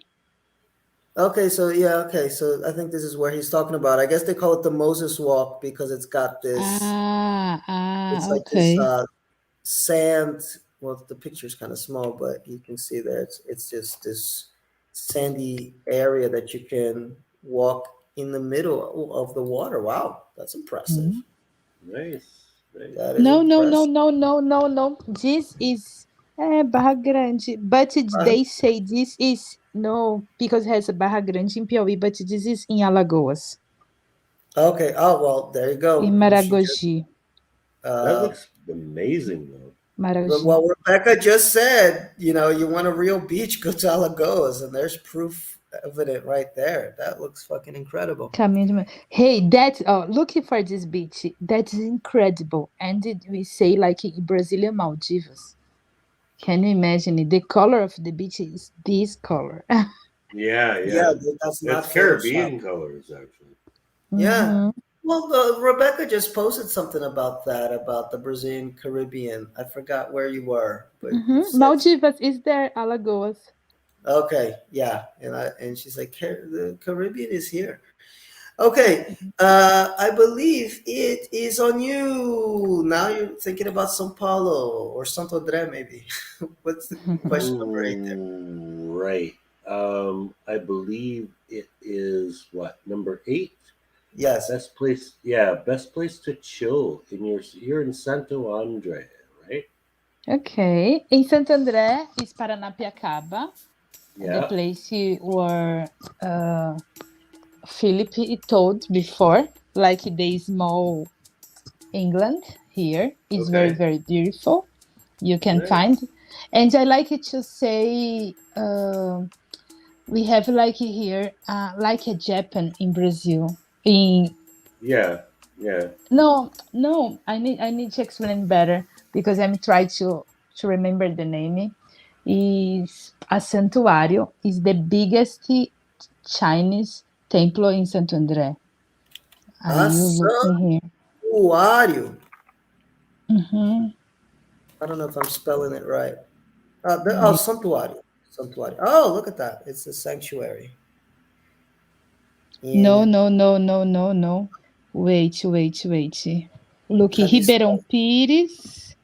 Okay, so yeah, okay, so I think this is where he's talking about. I guess they call it the Moses Walk because it's got this. It's like this Okay. sand. Well, the picture's kind of small, but you can see there it's just this sandy area that you can walk in the middle of the water. Wow, that's impressive. Mhm. Nice, nice. That is No, no, no, impressive. no, no, no, no. This is Barra Grande, but Uh, they say this is no because it has a Barra Grande in Piauí, but this is in Alagoas, okay. Oh well, there you in go. She just Maragogi, That uh, looks amazing, though. Maragogi. well, Rebecca just said, you want a real beach, go to Alagoas, and there's proof evident right there. That looks fucking incredible. Hey, that's looking for this beach. That's incredible. And we say like in Brazilian Maldives. Can you imagine it? The color of the beach is this color. Yeah, Yeah, yeah. that's not It's Photoshop. Caribbean colors, actually. Yeah. Hmm. Well, Rebecca just posted something about that, about the Brazilian Caribbean. I forgot where you were, but you said, Maldives is there, Alagoas. okay, yeah. And she's like, the Caribbean is here. Okay, I believe it is on you. Now you're thinking about São Paulo or Santo André, maybe. What's the question number 8 there? Ooh, right. I believe it is what, number 8? Yes. Best place, yeah, best place to chill in you're in Santo Andre, right? Okay. In Santo André is Paranapiacaba, the Yeah. place where Philip told before, like the small England here is very, Okay. very beautiful. You can find. Nice. And I like it to say we have like here, like a Japan in Brazil. In Yeah. Yeah. No, no, I need to explain better because I'm trying to remember the name. Is a santuário is the biggest Chinese temple in Santo André. Are you looking here? Santuário. Mm-hmm. I don't know if I'm spelling it right. Yeah. Santuário. Santuário. Oh, look at that. It's a sanctuary No, in. no, no, no, no, no. Wait, wait, wait. Look, How do you Ribeirão spell Pires,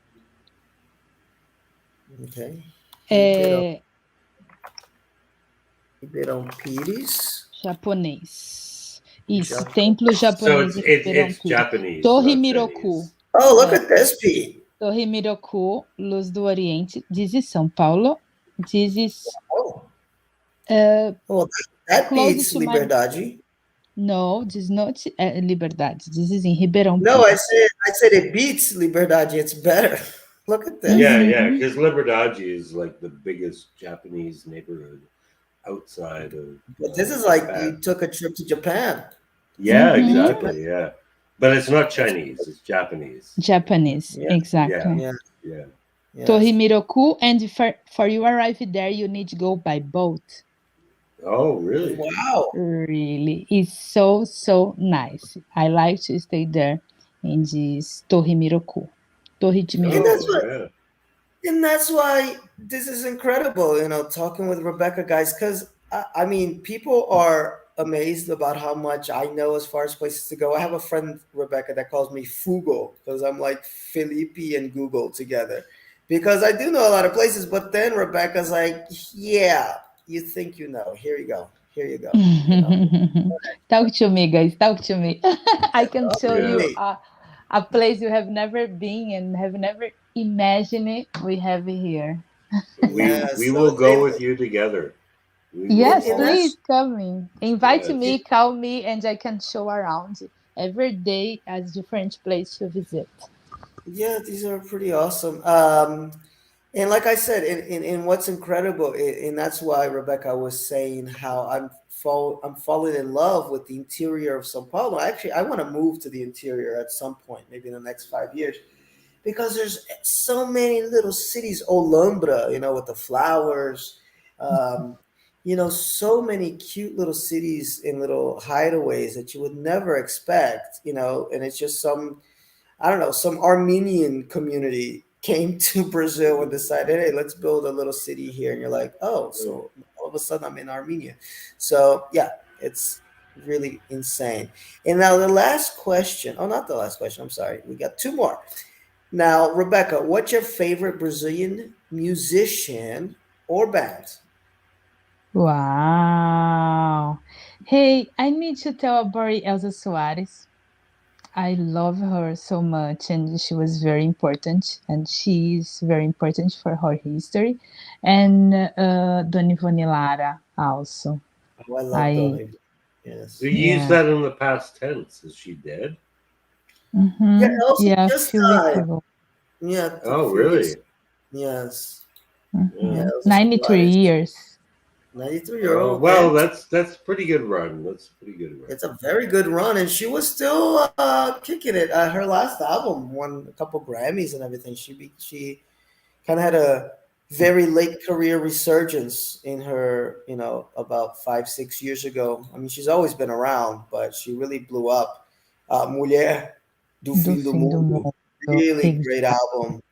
it? Okay. Ribeirão, é Ribeirão Pires. japonês. Isso, Japão. templo So japonês it's em it, Ribeirão it's Pires. Japanese, Torre not Miroku. Chinese. Oh, look at this, Pete. Torre Miroku, Luz do Oriente. This is São Paulo. This is Oh, uh, well, that close beats to my. Liberdade. No, this is not Liberdade. This is in Ribeirão No, I Pires. said I said it beats Liberdade. It's better. Look at this. Yeah, yeah, Mhm. because Liberdade is like the biggest Japanese neighborhood outside of But this is like Expat. you took a trip to Japan. Yeah, Been to Mhm. Japan? exactly. Yeah, but it's not That's Chinese; it's Japanese. Japanese, yeah, Yeah, exactly. yeah, yeah. Torre yes. Miroku, and for you arrive there, you need to go by boat. Oh, really? Wow. Really, it's so nice. I like to stay there in this Torre Miroku. Torre de And Miroku. that's Oh, what yeah. And that's why this is incredible, talking with Rebecca, guys, because I mean, people are amazed about how much I know as far as places to go. I have a friend, Rebecca, that calls me Fugo because I'm like Felipe and Google together because I do know a lot of places. But then Rebecca's like, yeah, you think you know. Here you go. Here you go. You know, Talk to me, guys. Talk to me. I can talk show to Yeah. you me. a place you have never been and have never imagined it. We have here. We Yes. So will go with you together. We will Yes, and all. please that's come in. Invite Yes. me, call me, and I can show around every day as different place to visit. yeah, these are pretty awesome. And like I said, in what's incredible, and that's why Rebecca was saying how I'm falling in love with the interior of Sao Paulo. Actually, I want to move to the interior at some point, maybe in the next 5 years, because there's so many little cities, Olambra, with the flowers, um, so many cute little cities in little hideaways that you would never expect, and it's just I don't know, some Armenian community came to Brazil and decided, hey, let's build a little city here. And you're like, oh, so all of a sudden I'm in Armenia. So yeah, it's really insane. And now the last question, oh, not the last question, I'm sorry. We got two more. Now, Rebecca, what's your favorite Brazilian musician or band? Wow. Hey, I need to tell about Elsa Soares. I love her so much, and she was very important, and she is very important for her history. And Dona Ivone Lara also. Oh, I love I Donna. You Yes. use yeah. that in the past tense. Is she dead? Yeah, Elsa Yeah, a just few weeks died. ago. Yeah, a Oh, few weeks. really? Yes. Yeah. Yeah, Elsa 93 Soares. years. 93-year-old, Well, and that's pretty good run. That's a pretty good run. it's a very good run. And she was still kicking it. Her last album won a couple Grammys and everything. She kind of had a very late career resurgence in her, about 5, 6 years ago. I mean, she's always been around, but she really blew up. Mulher do Do Fim do Fim do Mundo, Mundo. really great Exactly. album.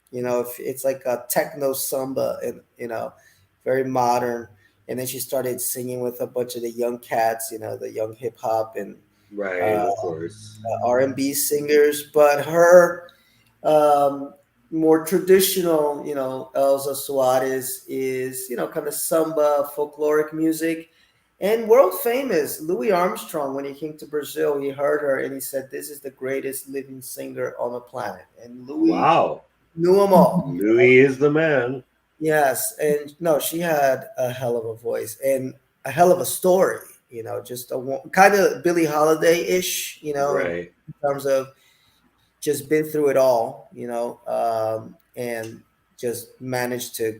It's like a techno samba, and very modern. And then she started singing with a bunch of the young cats, the young hip hop and Right, uh, of course. R&B singers. But her um, more traditional, Elza Soares is, kind of samba, folkloric music. And world famous, Louis Armstrong, when he came to Brazil, he heard her and he said, "This is the greatest living singer on the planet." And Louis Wow. knew them all. Louis is the man. Yes. And no, she had a hell of a voice and a hell of a story, just kind of Billie Holiday ish, Right. in terms of just been through it all, and just managed to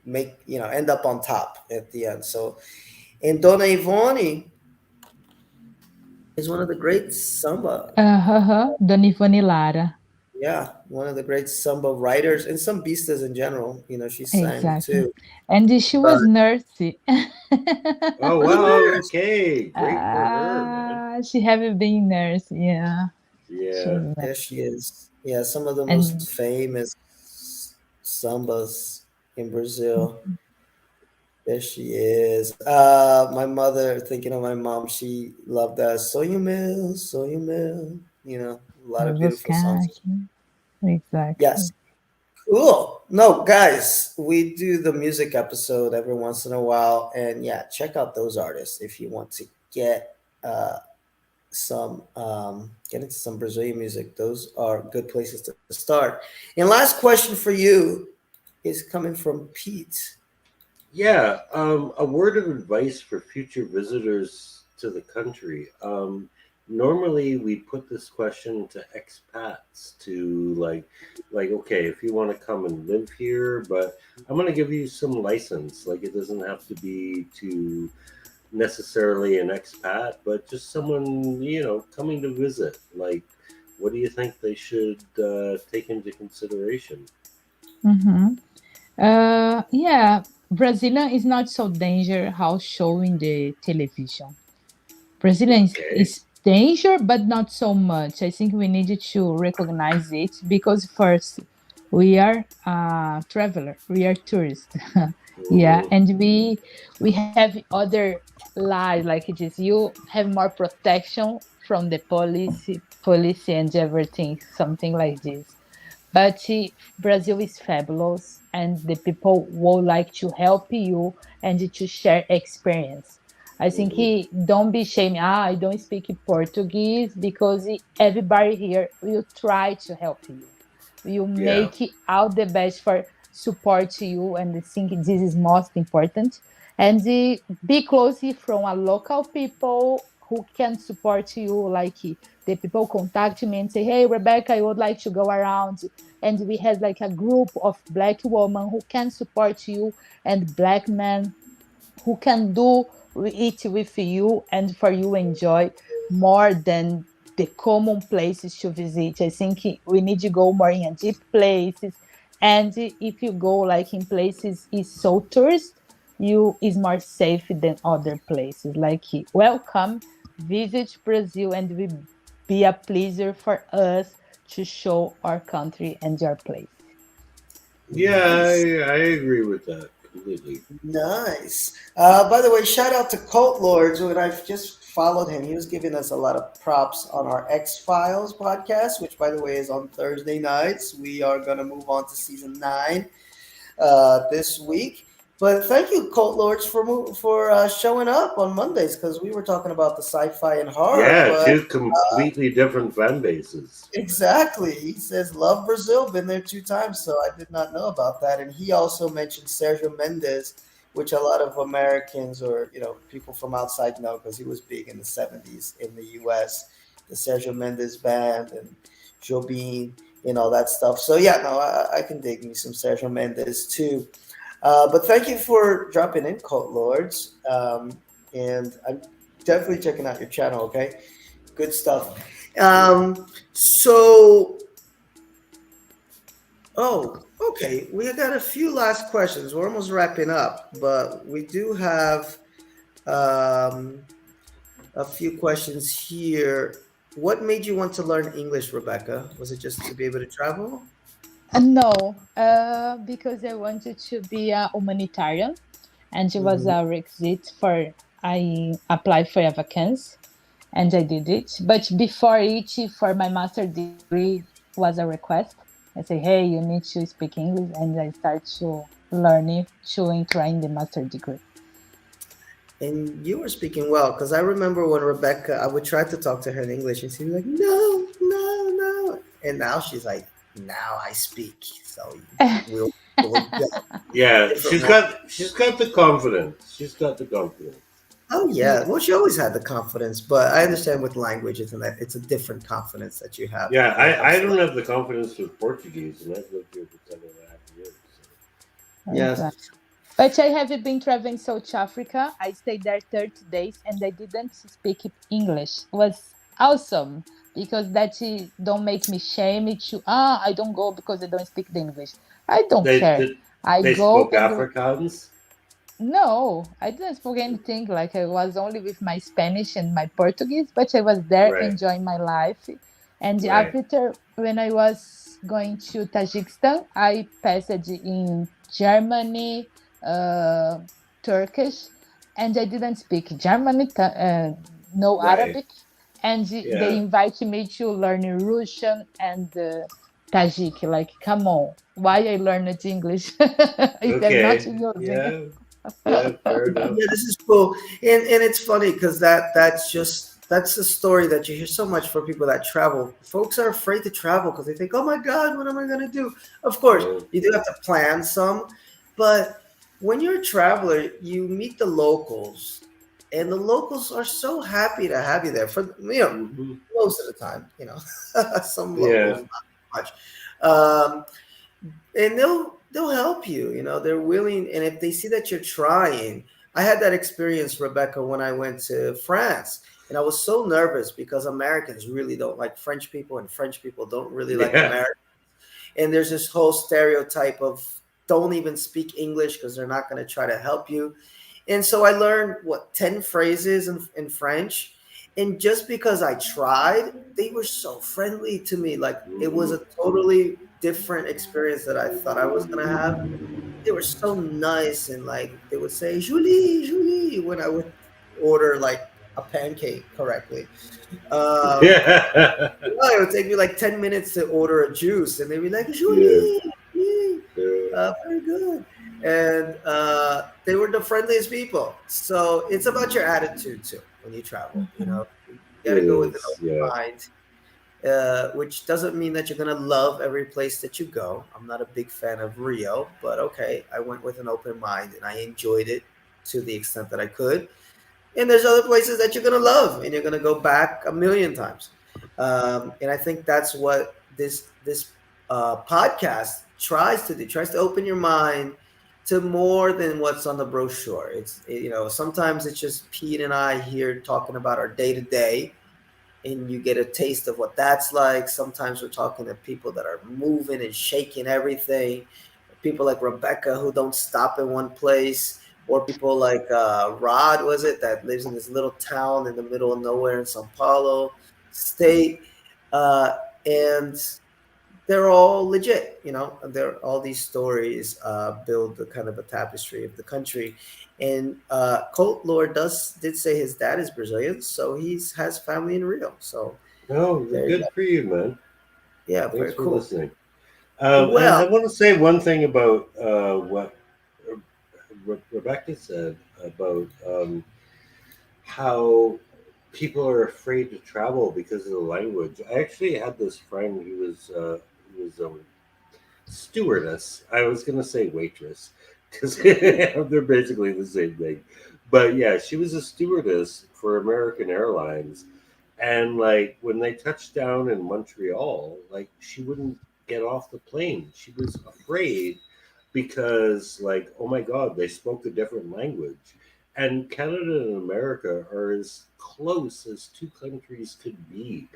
make, end up on top at the end. So, and Donna Ivone is one of the great samba, Dona Ivone Lara. yeah, one of the great samba writers and some sambistas in general. She sang Exactly. too. And she But was nurse. Oh, was a wow. nurse. Okay. Great for her, man. She haven't been nurse. Yeah, she Yeah. was nurse. There she is. Yeah, some of the most And famous sambas in Brazil. There she is. My mother, thinking of my mom, she loved that Sonho Meu. A lot vai of beautiful buscar songs. aqui. Exactly. Yes. Cool. No, guys, we do the music episode every once in a while. And yeah, check out those artists if you want to get get into some Brazilian music. Those are good places to start. And last question for you is coming from Pete. Yeah, a word of advice for future visitors to the country. Normally, we put this question to expats to like, okay, if you want to come and live here, but I'm going to give you some license. Like, it doesn't have to be to necessarily an expat, but just someone coming to visit. Like, what do you think they should take into consideration? Mm-hmm. Yeah, Brazilian is not so danger how showing the television. Brazilian Okay, is danger, but not so much. I think we need to recognize it because first, we are traveler, we are tourists. Yeah, hmm, and we have other lies like it is. You have more protection from the police and everything, something like this. But Brazil is fabulous, and the people would like to help you and to share experience. I think Hmm. he don't be ashamed. I don't speak Portuguese because everybody here will try to help you. Will Yeah. make it all the best for support you, and I think this is most important. And be closely from a local people who can support you. Like the people contact me and say, "Hey, Rebecca, I would like to go around." And we have like a group of black women who can support you and black men who can do it with you and for you enjoy more than the common places to visit. I think we need to go more in deep places. And if you go like in places is so tourist, you is more safe than other places. Like welcome, visit Brazil, and will be a pleasure for us to show our country and your place. Yeah, Nice. I agree with that completely. Nice. By the way, shout out to Cult Lords when I've just followed him. He was giving us a lot of props on our X Files podcast, which, by the way, is on Thursday nights. We are going to move on to season 9 this week. But thank you, Cult Lords, for showing up on Mondays because we were talking about the sci-fi and horror. Yeah, But two completely different fan bases. exactly. He says, love Brazil, been there 2 times, so I did not know about that. And he also mentioned Sergio Mendes, which a lot of Americans or, people from outside know because he was big in the 70s in the US, the Sergio Mendes band and Jobim and all that stuff. So, yeah, no, I can dig me some Sergio Mendes too. But thank you for dropping in, Cult Lords. And I'm definitely checking out your channel, okay? Good stuff. So, okay. We got a few last questions. We're almost wrapping up, but we do have um, a few questions here. What made you want to learn English, Rebecca? Was it just to be able to travel? No, because I wanted to be a humanitarian, and it was Hmm. a requisite for I applied for a vacancy, and I did it. But before it, for my master degree, was a request. I say, hey, you need to speak English, and I start to learn it to enter in the master degree. And you were speaking well because I remember when Rebecca, I would try to talk to her in English and she'd be like, no, no, no. And now she's like, now I speak. So we'll get Yeah, different. she's got the confidence. She's got the confidence. Oh Yeah. yeah. Well, she always had the confidence, but I understand with language, it's a different confidence that you have Yeah, when it comes I to don't like. have the confidence with Portuguese, and I've lived here for 7.5 years. Yes. Exactly. But I have been traveling South Africa. I stayed there 30 days and I didn't speak English. It was awesome because that don't make me shame it to I don't go because I don't speak the English. I don't They care. did. I They go spoke and Afrikaans. no, I didn't speak anything. Like I was only with my Spanish and my Portuguese, but I was there Right, enjoying my life. And right. after when I was going to Tajikistan, I passed in Germany, uh, Turkish, and I didn't speak no Right. Arabic. And they Yeah. invited me to learn Russian and Tajik. Like, come on, why I learned English if I'm not Okay. using? Yeah. Yeah. Fair enough. Yeah, this is cool, and it's funny because that's a story that you hear so much for people that travel. Folks are afraid to travel because they think, "Oh my God, what am I going to do?" Of course, Mm, you do have to plan some, but when you're a traveler, you meet the locals, and the locals are so happy to have you there for mm-hmm. most of the time. Some Yeah. locals not much. Um, and they'll help you, they're willing, and if they see that you're trying. I had that experience, Rebecca, when I went to France, and I was so nervous because Americans really don't like French people and French people don't really like Yeah. Americans, and there's this whole stereotype of don't even speak English because they're not going to try to help you. And so I learned 10 phrases in French. And just because I tried, they were so friendly to me. Like it was Mm-hmm. a totally different experience that I thought I was gonna have. They were so nice, and like they would say Julie, Julie when I would order like a pancake correctly. Um, Yeah. it would take me like 10 minutes to order a juice, and they'd be like, Yeah. Julie, Julie, Yeah. very good. And they were the the friendliest people. So it's about your attitude too when you travel. Mhm. You got to It go with an is, yeah. open mind, which doesn't mean that you're gonna love every place that you go. I'm not a big fan of Rio, but okay, I went with an open mind and I enjoyed it to the extent that I could. And there's other places that you're gonna love and you're gonna go back a million times. And I think that's what this podcast tries to do. Tries to open your mind to more than what's on the brochure. Sometimes it's just Pete and I here talking about our day to day, and you get a taste of what that's like. Sometimes we're talking to people that are moving and shaking everything, people like Rebecca who don't stop in one place, or people like Rod, was it, that lives in this little town in the middle of nowhere in Sao Paulo state, uh, and they're all legit. They're all these stories build a kind of a tapestry of the country. And Colt Lord did say his dad is Brazilian, so he's has family in Rio. So No, there you go. good for you, man. Yeah, Thanks very for cool. listening. Well, I want to say one thing about what Rebecca said about how people are afraid to travel because of the language. I actually had this friend who was a stewardess. I was gonna say waitress because they're basically the same thing. But yeah, she was a stewardess for American Airlines, and like when they touched down in Montreal, like she wouldn't get off the plane. She was afraid because like, oh my god, they spoke a different language. And Canada and America are as close as two countries could be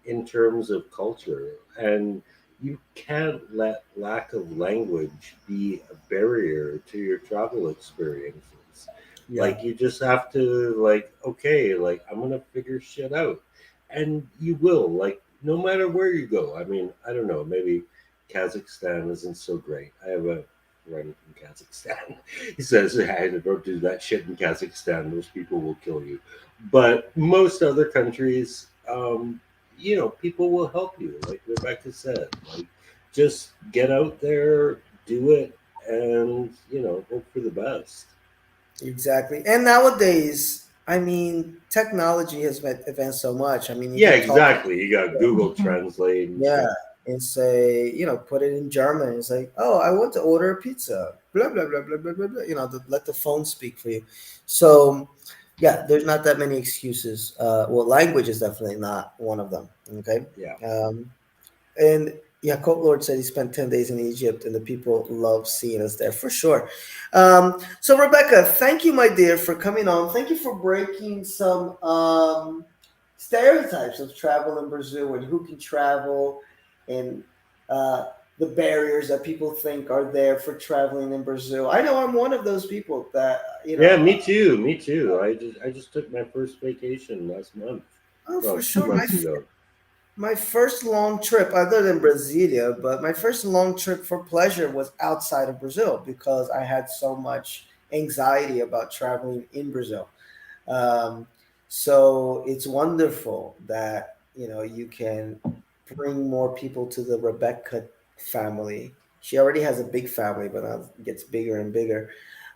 in terms of culture. And you can't let lack of language be a barrier to your travel experiences. yeah, Like you just have to like, okay, like I'm gonna figure shit out. And you will, like, no matter where you go. I mean, I don't know, maybe Kazakhstan isn't so great. I have a friend from Kazakhstan. He says, hey, don't do that shit in Kazakhstan. Those people will kill you. But most other countries, people will help you. Like Rebecca said, like just get out there, do it, and hope for the best. exactly. And nowadays, I mean, technology has advanced so much. I mean, you Yeah, can talk, exactly. You got Google Mhm. Translate and yeah, shit. and say, put it in German. It's like, oh, I want to order a pizza. Blah blah blah blah blah blah blah. Let the phone speak for you. So, yeah, there's not that many excuses. Well, language is definitely not one of them. Okay. Yeah. Um, And yeah, Colt Lord said he spent 10 days in Egypt and the people love seeing us there for sure. So, Rebecca, thank you, my dear, for coming on. Thank you for breaking some stereotypes of travel in Brazil and who can travel, and uh, the barriers that people think are there for traveling in Brazil. I know I'm one of those people that, Yeah, me too. Me too. I just took my first vacation last month. oh, for Well, two sure. months ago. My first long trip, other than Brasilia, but my first long trip for pleasure was outside of Brazil because I had so much anxiety about traveling in Brazil. Um, so it's wonderful that you can bring more people to the Rebecca family. She already has a big family, but now it gets bigger and bigger.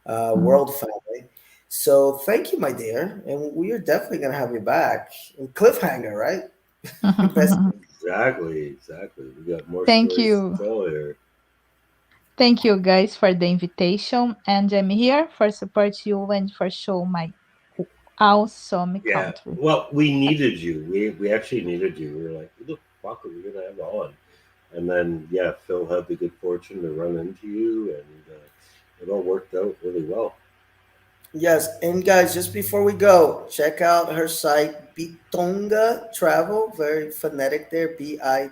Mhm. World family. So thank you, my dear, and we are definitely gonna have you back. Cliffhanger, right? Best. Exactly, exactly. We got more Thank stories you. to tell here. Thank you guys for the invitation. And I'm here for support you and for show my awesome Yeah. country. Well, we needed you. We actually needed you. We were like, who the fuck are we gonna have on? And then yeah, Phil had the good fortune to run into you, and it all worked out really well. Yes, and guys, just before we go, check out her site, Bitonga Travel. Very phonetic there, Bitonga,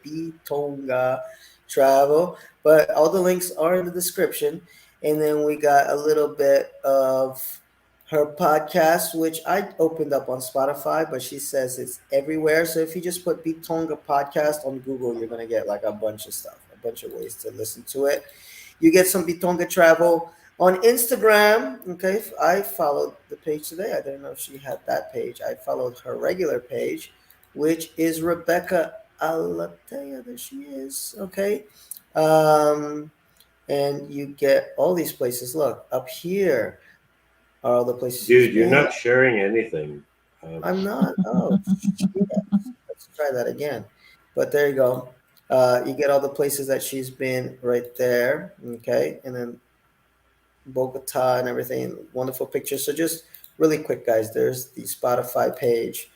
Bitonga Travel. But all the links are in the description. And then we got a little bit of her podcast, which I opened up on Spotify, but she says it's everywhere. So if you just put Bitonga Podcast on Google, you're gonna get like a bunch of stuff, a bunch of ways to listen to it. You get some Bitonga Travel on Instagram. Okay, I followed the page today. I didn't know she had that page. I followed her regular page, which is Rebecca Alatea. There she is. Okay. Um, and you get all these places. Look, up here are all the places she's Dude, you're been. not sharing anything. I'm not. Oh, shit. Let's try that again. But there you go. You get all the places that she's been right there. Okay. And then Bogota and everything. Wonderful pictures. So just really quick, guys, there's the Spotify page.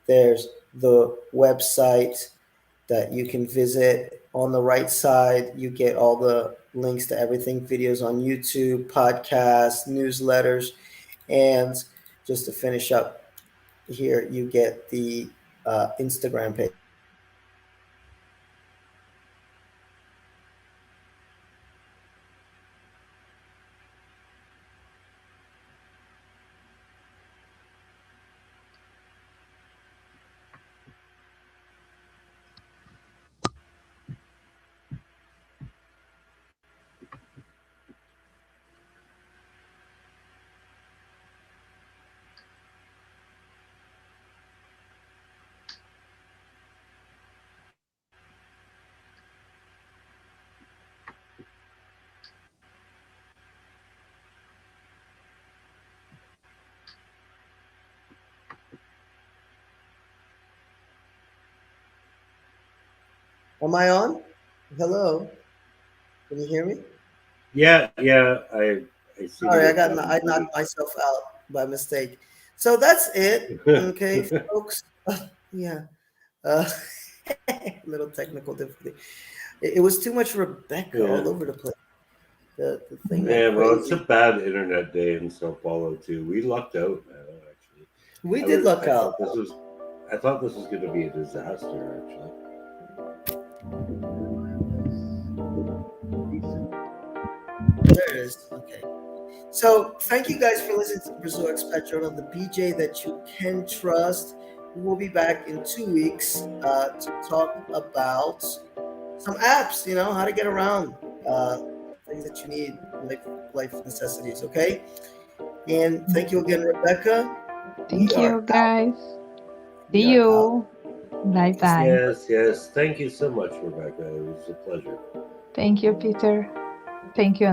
There's the website that you can visit. On the right side, you get all the links to everything, videos on YouTube, podcasts, newsletters. And just to finish up here, you get the Instagram page. Am I on? Hello? Can you hear me? Yeah, I seem Sorry, to have gotten I muted. knocked myself out by mistake. So that's it. Okay, folks. Yeah. Uh, little technical difficulty. It was too much Rebecca Yeah. all over the place. The thing went Yeah, well, it's a crazy. bad internet day in Sao Paulo too. We lucked out, man. Actually, We did luck I out. thought this was going to be a disaster. Actually, There it is. Okay. So thank you guys for listening to the Brazil Expat Journal, the BJ that you can trust. We will be back in 2 weeks to talk about some apps, how to get around things that you need, life necessities, okay? And thank you again, Rebecca. We Thank are you, out. guys. We See are out. you. Bye bye. yes. Thank you so much, Rebecca. It was a pleasure. Thank you, Peter. Thank you,